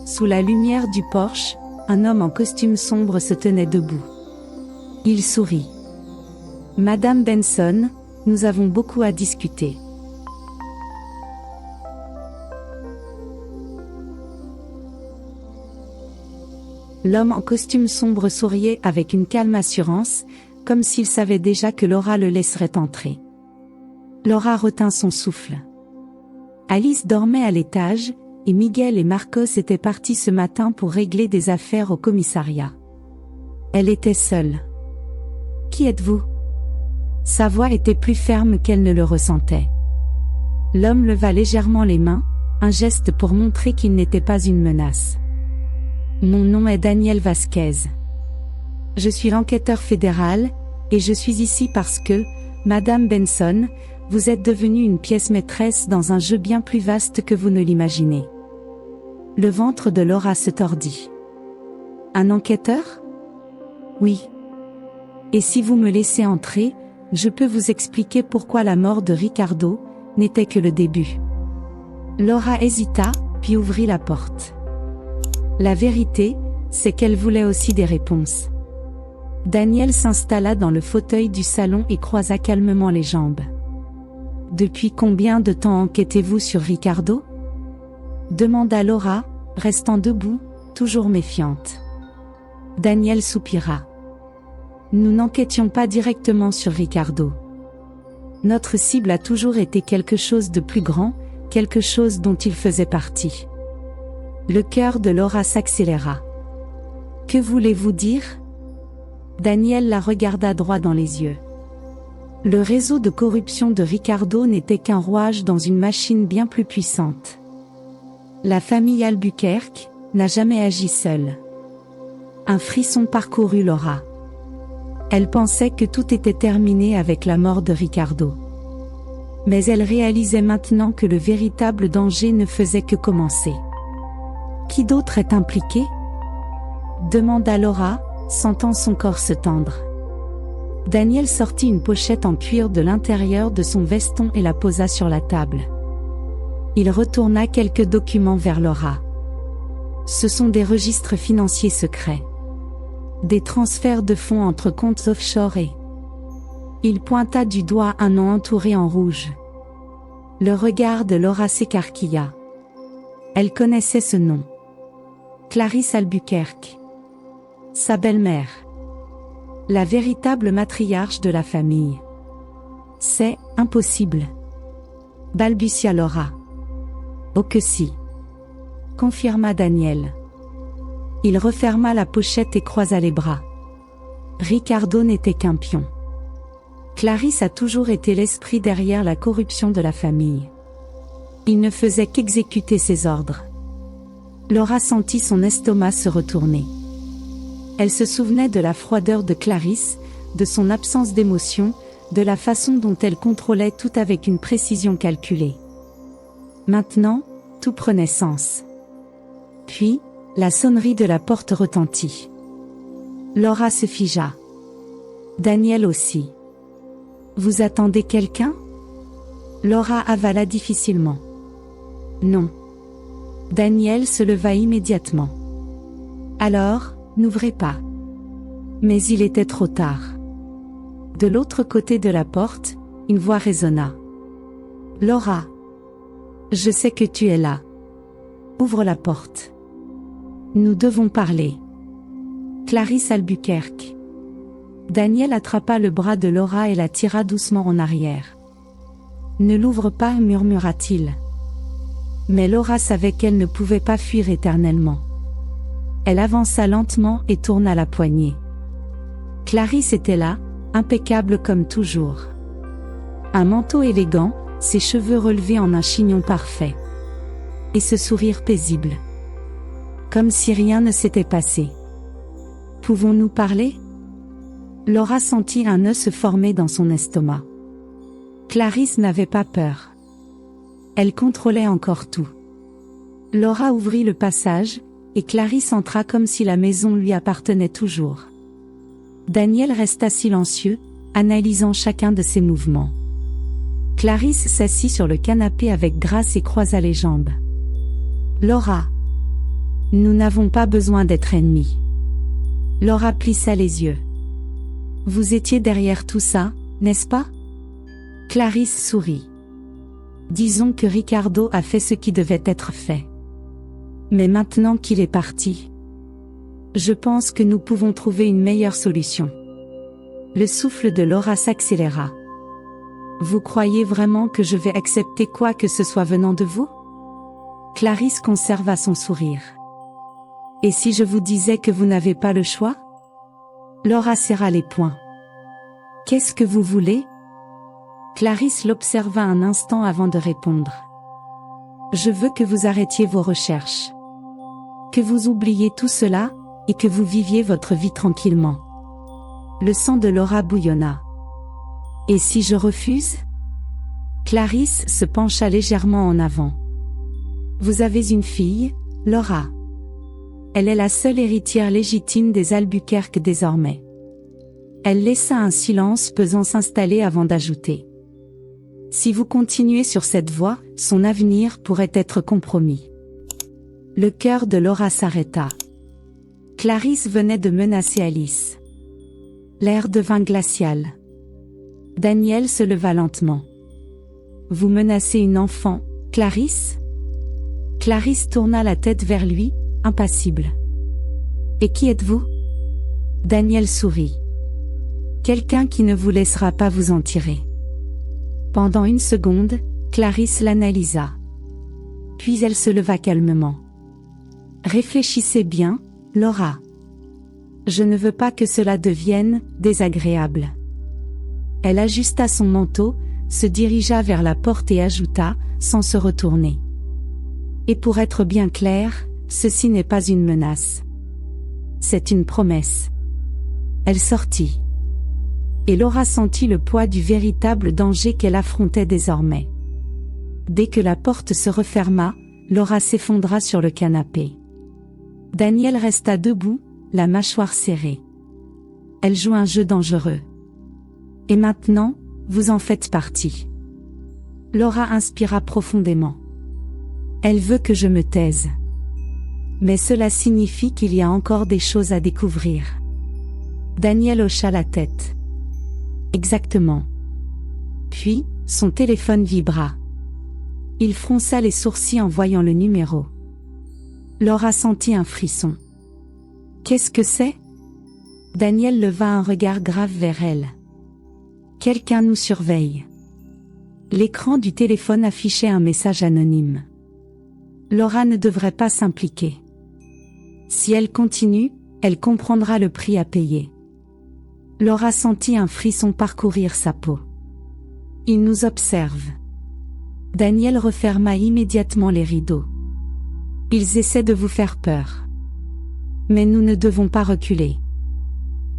Sous la lumière du porche, un homme en costume sombre se tenait debout. Il sourit. « Madame Benson, nous avons beaucoup à discuter. » L'homme en costume sombre souriait avec une calme assurance, comme s'il savait déjà que Laura le laisserait entrer. Laura retint son souffle. Alice dormait à l'étage, et Miguel et Marcos étaient partis ce matin pour régler des affaires au commissariat. Elle était seule. « Qui êtes-vous » Sa voix était plus ferme qu'elle ne le ressentait. L'homme leva légèrement les mains, un geste pour montrer qu'il n'était pas une menace. « Mon nom est Daniel Vasquez. Je suis l'enquêteur fédéral, et je suis ici parce que, Madame Benson, vous êtes devenue une pièce maîtresse dans un jeu bien plus vaste que vous ne l'imaginez. » Le ventre de Laura se tordit. « Un enquêteur ? Oui. Et si vous me laissez entrer, je peux vous expliquer pourquoi la mort de Ricardo n'était que le début. Laura hésita, puis ouvrit la porte. La vérité, c'est qu'elle voulait aussi des réponses. Daniel s'installa dans le fauteuil du salon et croisa calmement les jambes. Depuis combien de temps enquêtez-vous sur Ricardo? Demanda Laura, restant debout, toujours méfiante. Daniel soupira. Nous n'enquêtions pas directement sur Ricardo. Notre cible a toujours été quelque chose de plus grand, quelque chose dont il faisait partie. Le cœur de Laura s'accéléra. Que voulez-vous dire? Daniel la regarda droit dans les yeux. Le réseau de corruption de Ricardo n'était qu'un rouage dans une machine bien plus puissante. La famille Albuquerque n'a jamais agi seule. Un frisson parcourut Laura. Elle pensait que tout était terminé avec la mort de Ricardo. Mais elle réalisait maintenant que le véritable danger ne faisait que commencer. Qui d'autre est impliqué? Demanda Laura, sentant son corps se tendre. Daniel sortit une pochette en cuir de l'intérieur de son veston et la posa sur la table. Il retourna quelques documents vers Laura. Ce sont des registres financiers secrets. Des transferts de fonds entre comptes offshore et... Il pointa du doigt un nom entouré en rouge. Le regard de Laura s'écarquilla. Elle connaissait ce nom. Clarisse Albuquerque. Sa belle-mère. La véritable matriarche de la famille. C'est impossible. Balbutia Laura. Oh que si. Confirma Daniel. Il referma la pochette et croisa les bras. Ricardo n'était qu'un pion. Clarisse a toujours été l'esprit derrière la corruption de la famille. Il ne faisait qu'exécuter ses ordres. Laura sentit son estomac se retourner. Elle se souvenait de la froideur de Clarisse, de son absence d'émotion, de la façon dont elle contrôlait tout avec une précision calculée. Maintenant, tout prenait sens. Puis, la sonnerie de la porte retentit. Laura se figea. Daniel aussi. Vous attendez quelqu'un? Laura avala difficilement. Non. Daniel se leva immédiatement. Alors, n'ouvrez pas. Mais il était trop tard. De l'autre côté de la porte, une voix résonna. Laura. Je sais que tu es là. Ouvre la porte. Nous devons parler. Clarisse Albuquerque. Daniel attrapa le bras de Laura et la tira doucement en arrière. Ne l'ouvre pas, murmura-t-il. Mais Laura savait qu'elle ne pouvait pas fuir éternellement. Elle avança lentement et tourna la poignée. Clarisse était là, impeccable comme toujours. Un manteau élégant, ses cheveux relevés en un chignon parfait. Et ce sourire paisible. Comme si rien ne s'était passé. Pouvons-nous parler? Laura sentit un nœud se former dans son estomac. Clarisse n'avait pas peur. Elle contrôlait encore tout. Laura ouvrit le passage, et Clarisse entra comme si la maison lui appartenait toujours. Daniel resta silencieux, analysant chacun de ses mouvements. Clarisse s'assit sur le canapé avec grâce et croisa les jambes. Laura. Nous n'avons pas besoin d'être ennemis. Laura plissa les yeux. Vous étiez derrière tout ça, n'est-ce pas? Clarisse sourit. Disons que Ricardo a fait ce qui devait être fait. Mais maintenant qu'il est parti, je pense que nous pouvons trouver une meilleure solution. Le souffle de Laura s'accéléra. Vous croyez vraiment que je vais accepter quoi que ce soit venant de vous? Clarisse conserva son sourire. Et si je vous disais que vous n'avez pas le choix? Laura serra les poings. Qu'est-ce que vous voulez? Clarisse l'observa un instant avant de répondre. Je veux que vous arrêtiez vos recherches. Que vous oubliez tout cela, et que vous viviez votre vie tranquillement. Le sang de Laura bouillonna. Et si je refuse? Clarisse se pencha légèrement en avant. Vous avez une fille, Laura. Elle est la seule héritière légitime des Albuquerque désormais. Elle laissa un silence pesant s'installer avant d'ajouter. Si vous continuez sur cette voie, son avenir pourrait être compromis. Le cœur de Laura s'arrêta. Clarisse venait de menacer Alice. L'air devint glacial. Daniel se leva lentement. Vous menacez une enfant, Clarisse ? Clarisse tourna la tête vers lui, impassible. Et qui êtes-vous ? Daniel sourit. Quelqu'un qui ne vous laissera pas vous en tirer. Pendant une seconde, Clarisse l'analysa. Puis elle se leva calmement. Réfléchissez bien, Laura. Je ne veux pas que cela devienne désagréable. Elle ajusta son manteau, se dirigea vers la porte et ajouta, sans se retourner. Et pour être bien clair, ceci n'est pas une menace. C'est une promesse. Elle sortit. Et Laura sentit le poids du véritable danger qu'elle affrontait désormais. Dès que la porte se referma, Laura s'effondra sur le canapé. Daniel resta debout, la mâchoire serrée. Elle joue un jeu dangereux. Et maintenant, vous en faites partie. Laura inspira profondément. Elle veut que je me taise. Mais cela signifie qu'il y a encore des choses à découvrir. Daniel hocha la tête. Exactement. Puis, son téléphone vibra. Il fronça les sourcils en voyant le numéro. Laura sentit un frisson. Qu'est-ce que c'est ? Daniel leva un regard grave vers elle. Quelqu'un nous surveille. L'écran du téléphone affichait un message anonyme. Laura ne devrait pas s'impliquer. Si elle continue, elle comprendra le prix à payer. Laura sentit un frisson parcourir sa peau. Il nous observe. Daniel referma immédiatement les rideaux. Ils essaient de vous faire peur. Mais nous ne devons pas reculer.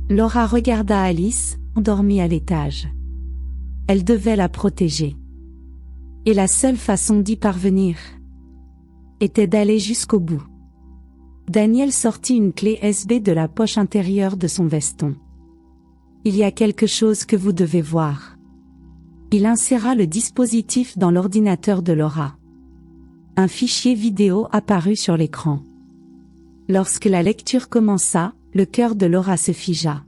Laura regarda Alice, endormie à l'étage. Elle devait la protéger. Et la seule façon d'y parvenir était d'aller jusqu'au bout. Daniel sortit une clé USB de la poche intérieure de son veston. Il y a quelque chose que vous devez voir. Il inséra le dispositif dans l'ordinateur de Laura. Un fichier vidéo apparut sur l'écran. Lorsque la lecture commença, le cœur de Laura se figea.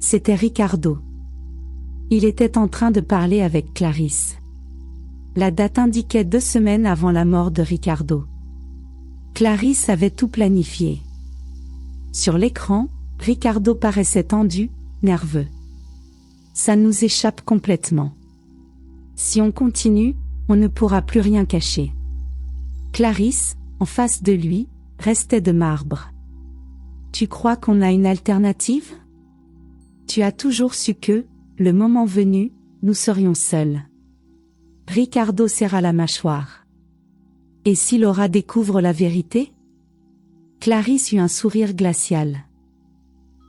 C'était Ricardo. Il était en train de parler avec Clarisse. La date indiquait 2 semaines avant la mort de Ricardo. Clarisse avait tout planifié. Sur l'écran, Ricardo paraissait tendu, nerveux. Ça nous échappe complètement. Si on continue, on ne pourra plus rien cacher. Clarisse, en face de lui, restait de marbre. Tu crois qu'on a une alternative ? Tu as toujours su que, le moment venu, nous serions seuls. Ricardo serra la mâchoire. Et si Laura découvre la vérité ? Clarisse eut un sourire glacial.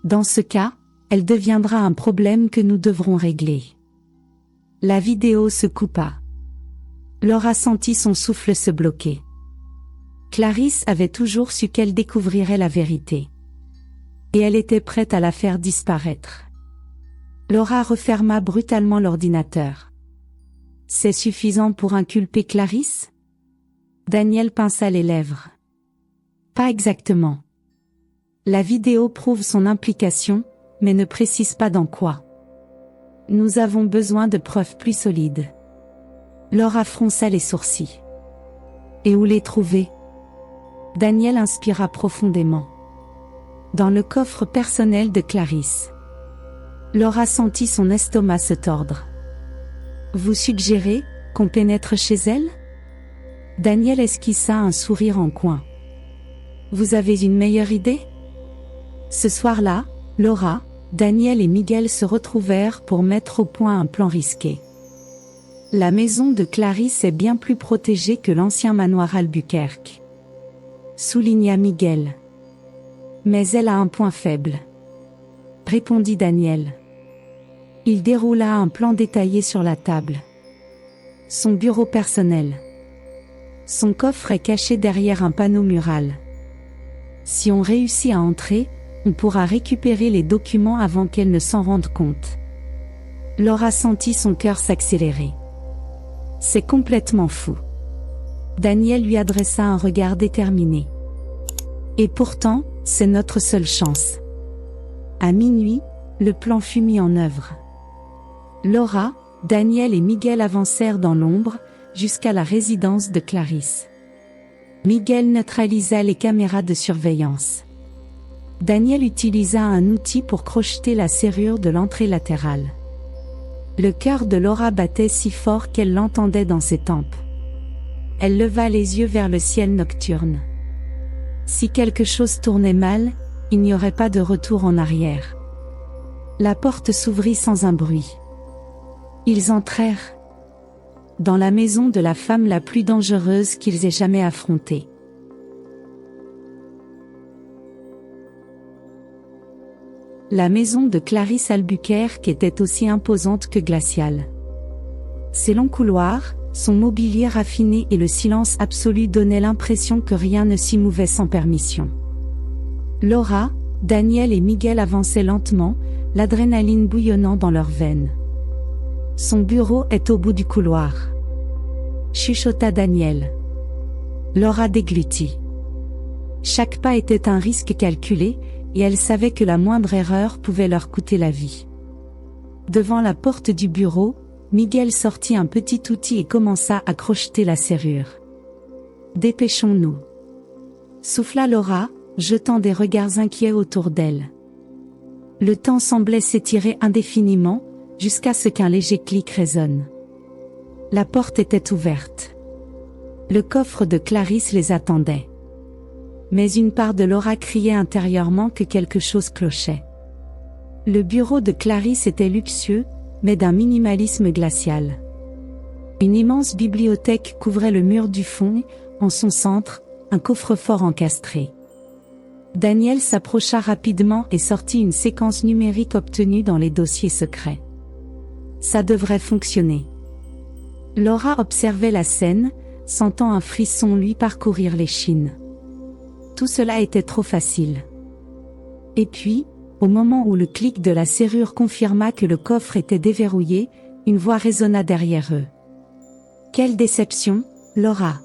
Dans ce cas, elle deviendra un problème que nous devrons régler. La vidéo se coupa. Laura sentit son souffle se bloquer. Clarisse avait toujours su qu'elle découvrirait la vérité. Et elle était prête à la faire disparaître. Laura referma brutalement l'ordinateur. C'est suffisant pour inculper Clarisse ? Daniel pinça les lèvres. Pas exactement. La vidéo prouve son implication, mais ne précise pas dans quoi. Nous avons besoin de preuves plus solides. Laura fronça les sourcils. Et où les trouver ? Daniel inspira profondément. Dans le coffre personnel de Clarisse. Laura sentit son estomac se tordre. Vous suggérez qu'on pénètre chez elle ? Daniel esquissa un sourire en coin. Vous avez une meilleure idée ? Ce soir-là, Laura, Daniel et Miguel se retrouvèrent pour mettre au point un plan risqué. La maison de Clarisse est bien plus protégée que l'ancien manoir Albuquerque, souligna Miguel. Mais elle a un point faible, répondit Daniel. Il déroula un plan détaillé sur la table. Son bureau personnel. Son coffre est caché derrière un panneau mural. Si on réussit à entrer, on pourra récupérer les documents avant qu'elle ne s'en rende compte. Laura sentit son cœur s'accélérer. C'est complètement fou. Daniel lui adressa un regard déterminé. Et pourtant, c'est notre seule chance. À minuit, le plan fut mis en œuvre. Laura, Daniel et Miguel avancèrent dans l'ombre, jusqu'à la résidence de Clarisse. Miguel neutralisa les caméras de surveillance. Daniel utilisa un outil pour crocheter la serrure de l'entrée latérale. Le cœur de Laura battait si fort qu'elle l'entendait dans ses tempes. Elle leva les yeux vers le ciel nocturne. Si quelque chose tournait mal, il n'y aurait pas de retour en arrière. La porte s'ouvrit sans un bruit. Ils entrèrent dans la maison de la femme la plus dangereuse qu'ils aient jamais affrontée. La maison de Clarisse Albuquerque était aussi imposante que glaciale. Ses longs couloirs, son mobilier raffiné et le silence absolu donnaient l'impression que rien ne s'y mouvait sans permission. Laura, Daniel et Miguel avançaient lentement, l'adrénaline bouillonnant dans leurs veines. Son bureau est au bout du couloir, chuchota Daniel. Laura déglutit. Chaque pas était un risque calculé, et elle savait que la moindre erreur pouvait leur coûter la vie. Devant la porte du bureau, Miguel sortit un petit outil et commença à crocheter la serrure. « Dépêchons-nous » souffla Laura, jetant des regards inquiets autour d'elle. Le temps semblait s'étirer indéfiniment, jusqu'à ce qu'un léger clic résonne. La porte était ouverte. Le coffre de Clarisse les attendait. Mais une part de Laura criait intérieurement que quelque chose clochait. Le bureau de Clarisse était luxueux, mais d'un minimalisme glacial. Une immense bibliothèque couvrait le mur du fond, en son centre, un coffre-fort encastré. Daniel s'approcha rapidement et sortit une séquence numérique obtenue dans les dossiers secrets. Ça devrait fonctionner. Laura observait la scène, sentant un frisson lui parcourir l'échine. Tout cela était trop facile. Et puis, au moment où le clic de la serrure confirma que le coffre était déverrouillé, une voix résonna derrière eux. « Quelle déception, Laura!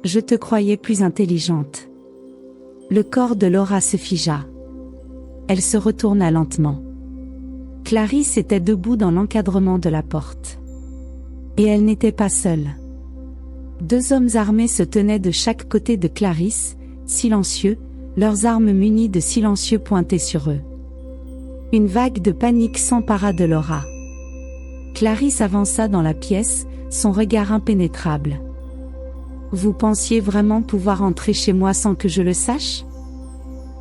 Je te croyais plus intelligente. » Le corps de Laura se figea. Elle se retourna lentement. Clarisse était debout dans l'encadrement de la porte. Et elle n'était pas seule. Deux hommes armés se tenaient de chaque côté de Clarisse, silencieux, leurs armes munies de silencieux pointaient sur eux. Une vague de panique s'empara de Laura. Clarisse avança dans la pièce, son regard impénétrable. « Vous pensiez vraiment pouvoir entrer chez moi sans que je le sache ?»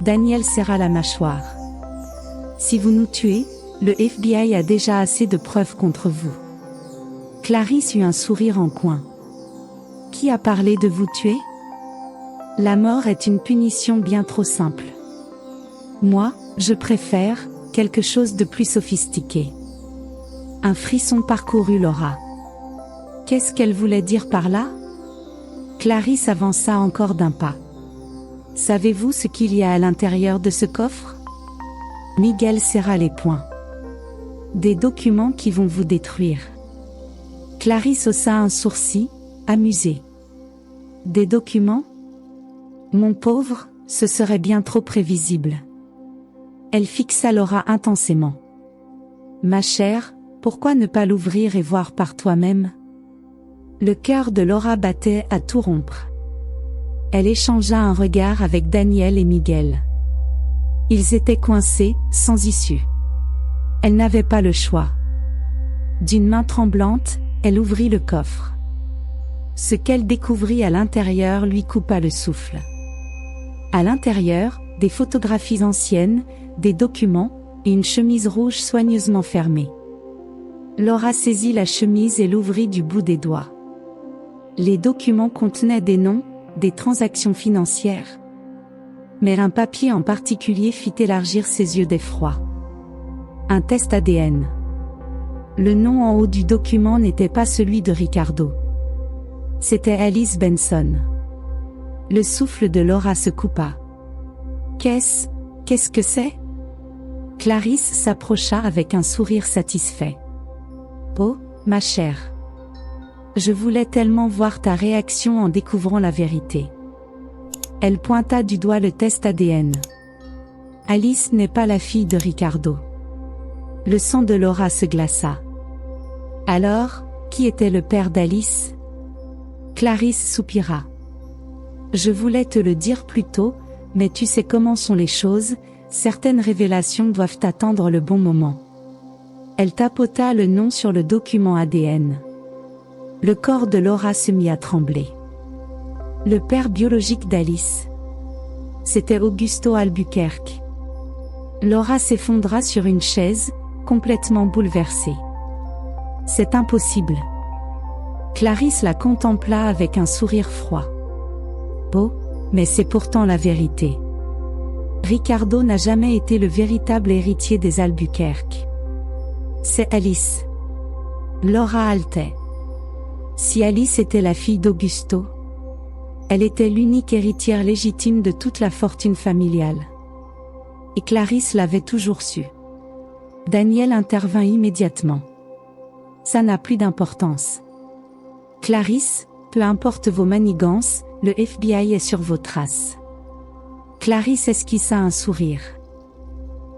Daniel serra la mâchoire. « Si vous nous tuez, le FBI a déjà assez de preuves contre vous. » Clarisse eut un sourire en coin. « Qui a parlé de vous tuer ? La mort est une punition bien trop simple. Moi, je préfère quelque chose de plus sophistiqué. » Un frisson parcourut Laura. Qu'est-ce qu'elle voulait dire par là ? Clarisse avança encore d'un pas. « Savez-vous ce qu'il y a à l'intérieur de ce coffre ?» Miguel serra les poings. « Des documents qui vont vous détruire. » Clarisse haussa un sourcil, amusée. « Des documents ? Mon pauvre, ce serait bien trop prévisible. » Elle fixa Laura intensément. « Ma chère, pourquoi ne pas l'ouvrir et voir par toi-même ?» Le cœur de Laura battait à tout rompre. Elle échangea un regard avec Daniel et Miguel. Ils étaient coincés, sans issue. Elle n'avait pas le choix. D'une main tremblante, elle ouvrit le coffre. Ce qu'elle découvrit à l'intérieur lui coupa le souffle. À l'intérieur, des photographies anciennes, des documents, et une chemise rouge soigneusement fermée. Laura saisit la chemise et l'ouvrit du bout des doigts. Les documents contenaient des noms, des transactions financières. Mais un papier en particulier fit élargir ses yeux d'effroi. Un test ADN. Le nom en haut du document n'était pas celui de Ricardo. C'était Alice Benson. Le souffle de Laura se coupa. Qu'est-ce Qu'est-ce que c'est? Clarisse s'approcha avec un sourire satisfait. Oh, ma chère. Je voulais tellement voir ta réaction en découvrant la vérité. Elle pointa du doigt le test ADN. Alice n'est pas la fille de Ricardo. Le sang de Laura se glaça. Alors, qui était le père d'Alice? Clarisse soupira. Je voulais te le dire plus tôt, mais tu sais comment sont les choses, certaines révélations doivent attendre le bon moment. Elle tapota le nom sur le document ADN. Le corps de Laura se mit à trembler. Le père biologique d'Alice. C'était Augusto Albuquerque. Laura s'effondra sur une chaise, complètement bouleversée. C'est impossible. Clarisse la contempla avec un sourire froid. Oh, mais c'est pourtant la vérité. Ricardo n'a jamais été le véritable héritier des Albuquerque. C'est Alice. Laura haletait. Si Alice était la fille d'Augusto, elle était l'unique héritière légitime de toute la fortune familiale. Et Clarisse l'avait toujours su. Daniel intervint immédiatement. Ça n'a plus d'importance. Clarisse, peu importe vos manigances, le FBI est sur vos traces. Clarisse esquissa un sourire.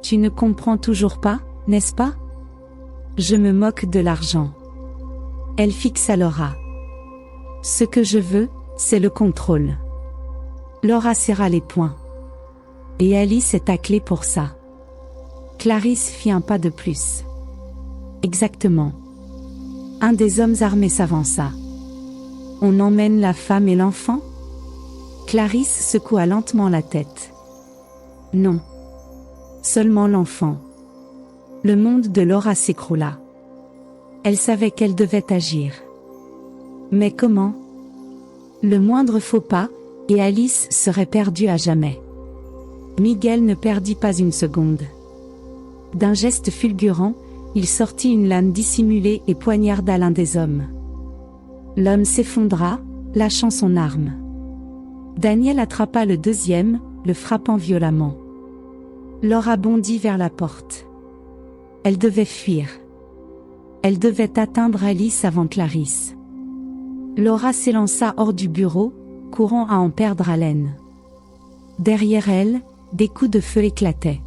Tu ne comprends toujours pas, n'est-ce pas? Je me moque de l'argent. Elle fixa Laura. Ce que je veux, c'est le contrôle. Laura serra les poings. Et Alice est taclée pour ça. Clarisse fit un pas de plus. Exactement. Un des hommes armés s'avança. On emmène la femme et l'enfant? Clarisse secoua lentement la tête. Non. Seulement l'enfant. Le monde de Laura s'écroula. Elle savait qu'elle devait agir. Mais comment? Le moindre faux pas, et Alice serait perdue à jamais. Miguel ne perdit pas une seconde. D'un geste fulgurant, il sortit une lame dissimulée et poignarda l'un des hommes. L'homme s'effondra, lâchant son arme. Daniel attrapa le deuxième, le frappant violemment. Laura bondit vers la porte. Elle devait fuir. Elle devait atteindre Alice avant Clarisse. Laura s'élança hors du bureau, courant à en perdre haleine. Derrière elle, des coups de feu éclataient.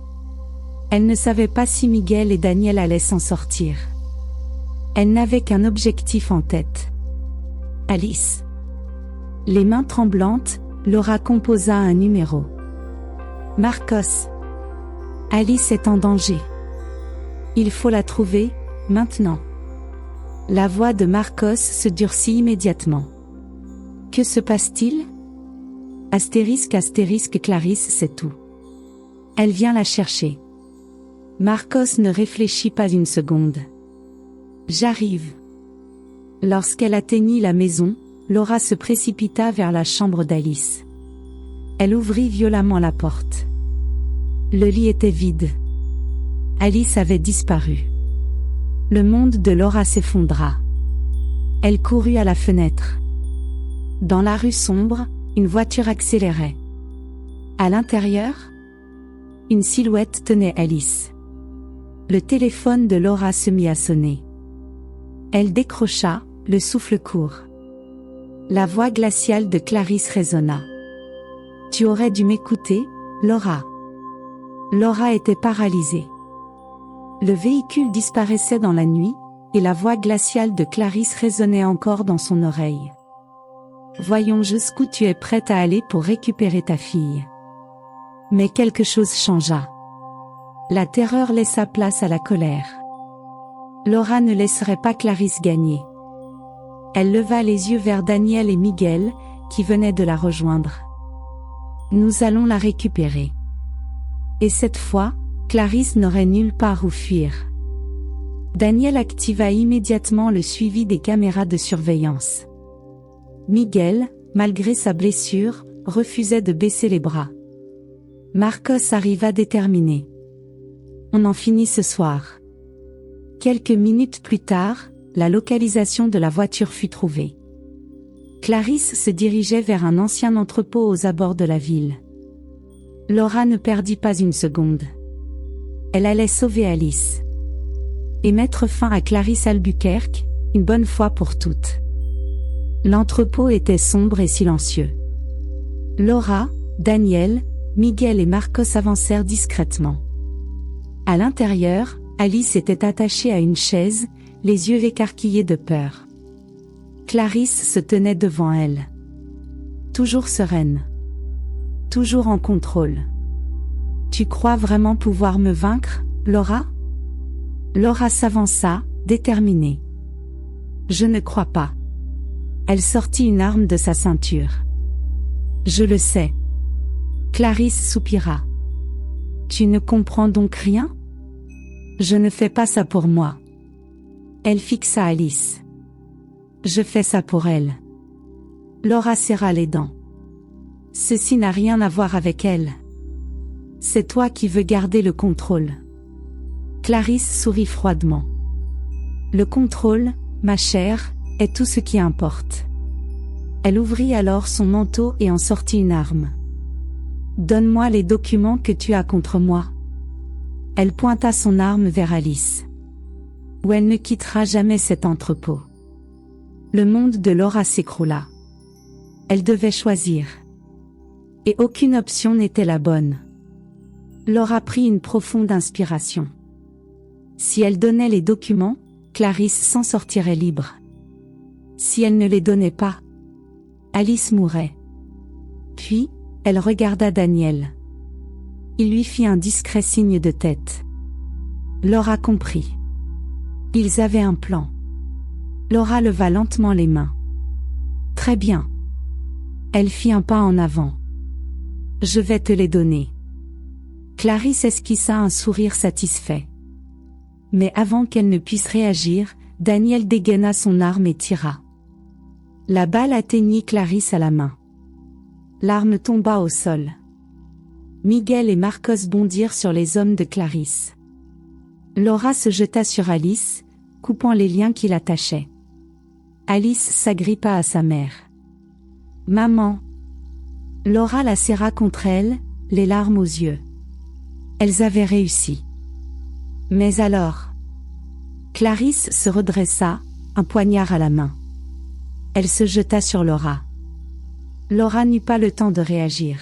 Elle ne savait pas si Miguel et Daniel allaient s'en sortir. Elle n'avait qu'un objectif en tête. Alice. Les mains tremblantes, Laura composa un numéro. Marcos. Alice est en danger. Il faut la trouver, maintenant. La voix de Marcos se durcit immédiatement. Que se passe-t-il? Astérisque Clarisse sait tout. Elle vient la chercher. Marcos ne réfléchit pas une seconde. J'arrive. Lorsqu'elle atteignit la maison, Laura se précipita vers la chambre d'Alice. Elle ouvrit violemment la porte. Le lit était vide. Alice avait disparu. Le monde de Laura s'effondra. Elle courut à la fenêtre. Dans la rue sombre, une voiture accélérait. À l'intérieur, une silhouette tenait Alice. Le téléphone de Laura se mit à sonner. Elle décrocha, le souffle court. La voix glaciale de Clarisse résonna. Tu aurais dû m'écouter, Laura. Laura était paralysée. Le véhicule disparaissait dans la nuit, et la voix glaciale de Clarisse résonnait encore dans son oreille. Voyons jusqu'où tu es prête à aller pour récupérer ta fille. Mais quelque chose changea. La terreur laissa place à la colère. Laura ne laisserait pas Clarisse gagner. Elle leva les yeux vers Daniel et Miguel, qui venaient de la rejoindre. Nous allons la récupérer. Et cette fois, Clarisse n'aurait nulle part où fuir. Daniel activa immédiatement le suivi des caméras de surveillance. Miguel, malgré sa blessure, refusait de baisser les bras. Marcos arriva déterminé. On en finit ce soir. Quelques minutes plus tard, la localisation de la voiture fut trouvée. Clarisse se dirigeait vers un ancien entrepôt aux abords de la ville. Laura ne perdit pas une seconde. Elle allait sauver Alice. Et mettre fin à Clarice Albuquerque, une bonne fois pour toutes. L'entrepôt était sombre et silencieux. Laura, Daniel, Miguel et Marcos avancèrent discrètement. À l'intérieur, Alice était attachée à une chaise, les yeux écarquillés de peur. Clarice se tenait devant elle. Toujours sereine. Toujours en contrôle. « Tu crois vraiment pouvoir me vaincre, Laura ?» Laura s'avança, déterminée. « Je ne crois pas. » Elle sortit une arme de sa ceinture. « Je le sais. » Clarice soupira. « Tu ne comprends donc rien ? Je ne fais pas ça pour moi. » Elle fixa Alice. « Je fais ça pour elle. » Laura serra les dents. « Ceci n'a rien à voir avec elle. C'est toi qui veux garder le contrôle. » Clarice sourit froidement. « Le contrôle, ma chère, est tout ce qui importe. » Elle ouvrit alors son manteau et en sortit une arme. « Donne-moi les documents que tu as contre moi. » Elle pointa son arme vers Alice. « Ou elle ne quittera jamais cet entrepôt. » Le monde de Laura s'écroula. Elle devait choisir. Et aucune option n'était la bonne. Laura prit une profonde inspiration. Si elle donnait les documents, Clarice s'en sortirait libre. Si elle ne les donnait pas, Alice mourrait. Puis, elle regarda Daniel. Il lui fit un discret signe de tête. Laura comprit. Ils avaient un plan. Laura leva lentement les mains. Très bien. Elle fit un pas en avant. Je vais te les donner. Clarice esquissa un sourire satisfait. Mais avant qu'elle ne puisse réagir, Daniel dégaina son arme et tira. La balle atteignit Clarice à la main. L'arme tomba au sol. Miguel et Marcos bondirent sur les hommes de Clarice. Laura se jeta sur Alice, coupant les liens qui l'attachaient. Alice s'agrippa à sa mère. « Maman !» Laura la serra contre elle, les larmes aux yeux. Elles avaient réussi. Mais alors... Clarice se redressa, un poignard à la main. Elle se jeta sur Laura. Laura n'eut pas le temps de réagir.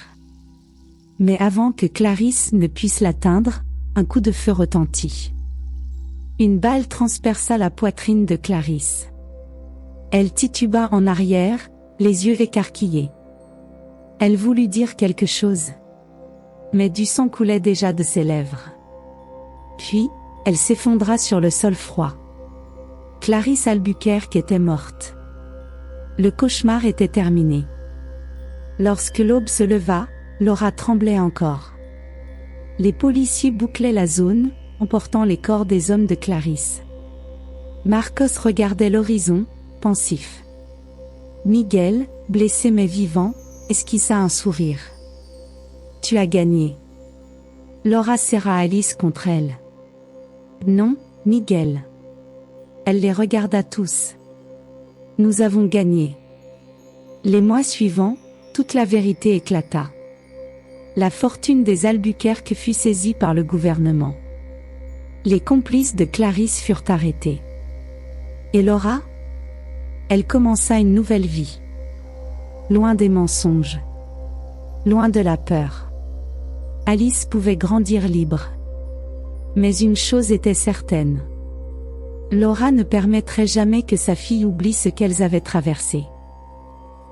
Mais avant que Clarice ne puisse l'atteindre, un coup de feu retentit. Une balle transperça la poitrine de Clarice. Elle tituba en arrière, les yeux écarquillés. Elle voulut dire quelque chose. Mais du sang coulait déjà de ses lèvres. Puis, elle s'effondra sur le sol froid. Clarice Albuquerque était morte. Le cauchemar était terminé. Lorsque l'aube se leva, Laura tremblait encore. Les policiers bouclaient la zone, emportant les corps des hommes de Clarice. Marcos regardait l'horizon, pensif. Miguel, blessé mais vivant, esquissa un sourire. « Tu as gagné. » Laura serra Alice contre elle. « Non, Miguel. » Elle les regarda tous. « Nous avons gagné. » Les mois suivants, toute la vérité éclata. La fortune des Albuquerque fut saisie par le gouvernement. Les complices de Clarice furent arrêtés. Et Laura ? Elle commença une nouvelle vie. Loin des mensonges. Loin de la peur. Alice pouvait grandir libre. Mais une chose était certaine. Laura ne permettrait jamais que sa fille oublie ce qu'elles avaient traversé.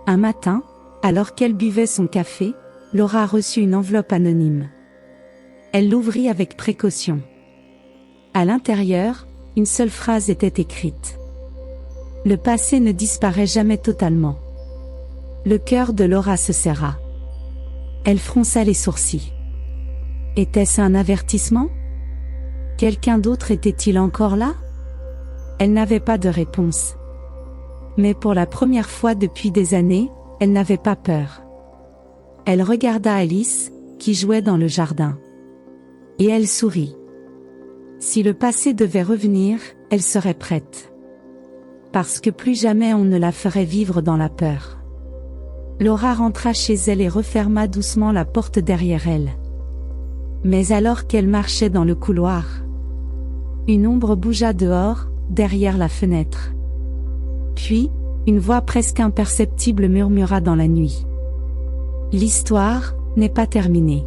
Un matin, alors qu'elle buvait son café, Laura reçut une enveloppe anonyme. Elle l'ouvrit avec précaution. À l'intérieur, une seule phrase était écrite. Le passé ne disparaît jamais totalement. Le cœur de Laura se serra. Elle fronça les sourcils. Était-ce un avertissement ? Quelqu'un d'autre était-il encore là ? Elle n'avait pas de réponse. Mais pour la première fois depuis des années, elle n'avait pas peur. Elle regarda Alice, qui jouait dans le jardin. Et elle sourit. Si le passé devait revenir, elle serait prête. Parce que plus jamais on ne la ferait vivre dans la peur. Laura rentra chez elle et referma doucement la porte derrière elle. Mais alors qu'elle marchait dans le couloir, une ombre bougea dehors, derrière la fenêtre. Puis, une voix presque imperceptible murmura dans la nuit. L'histoire n'est pas terminée.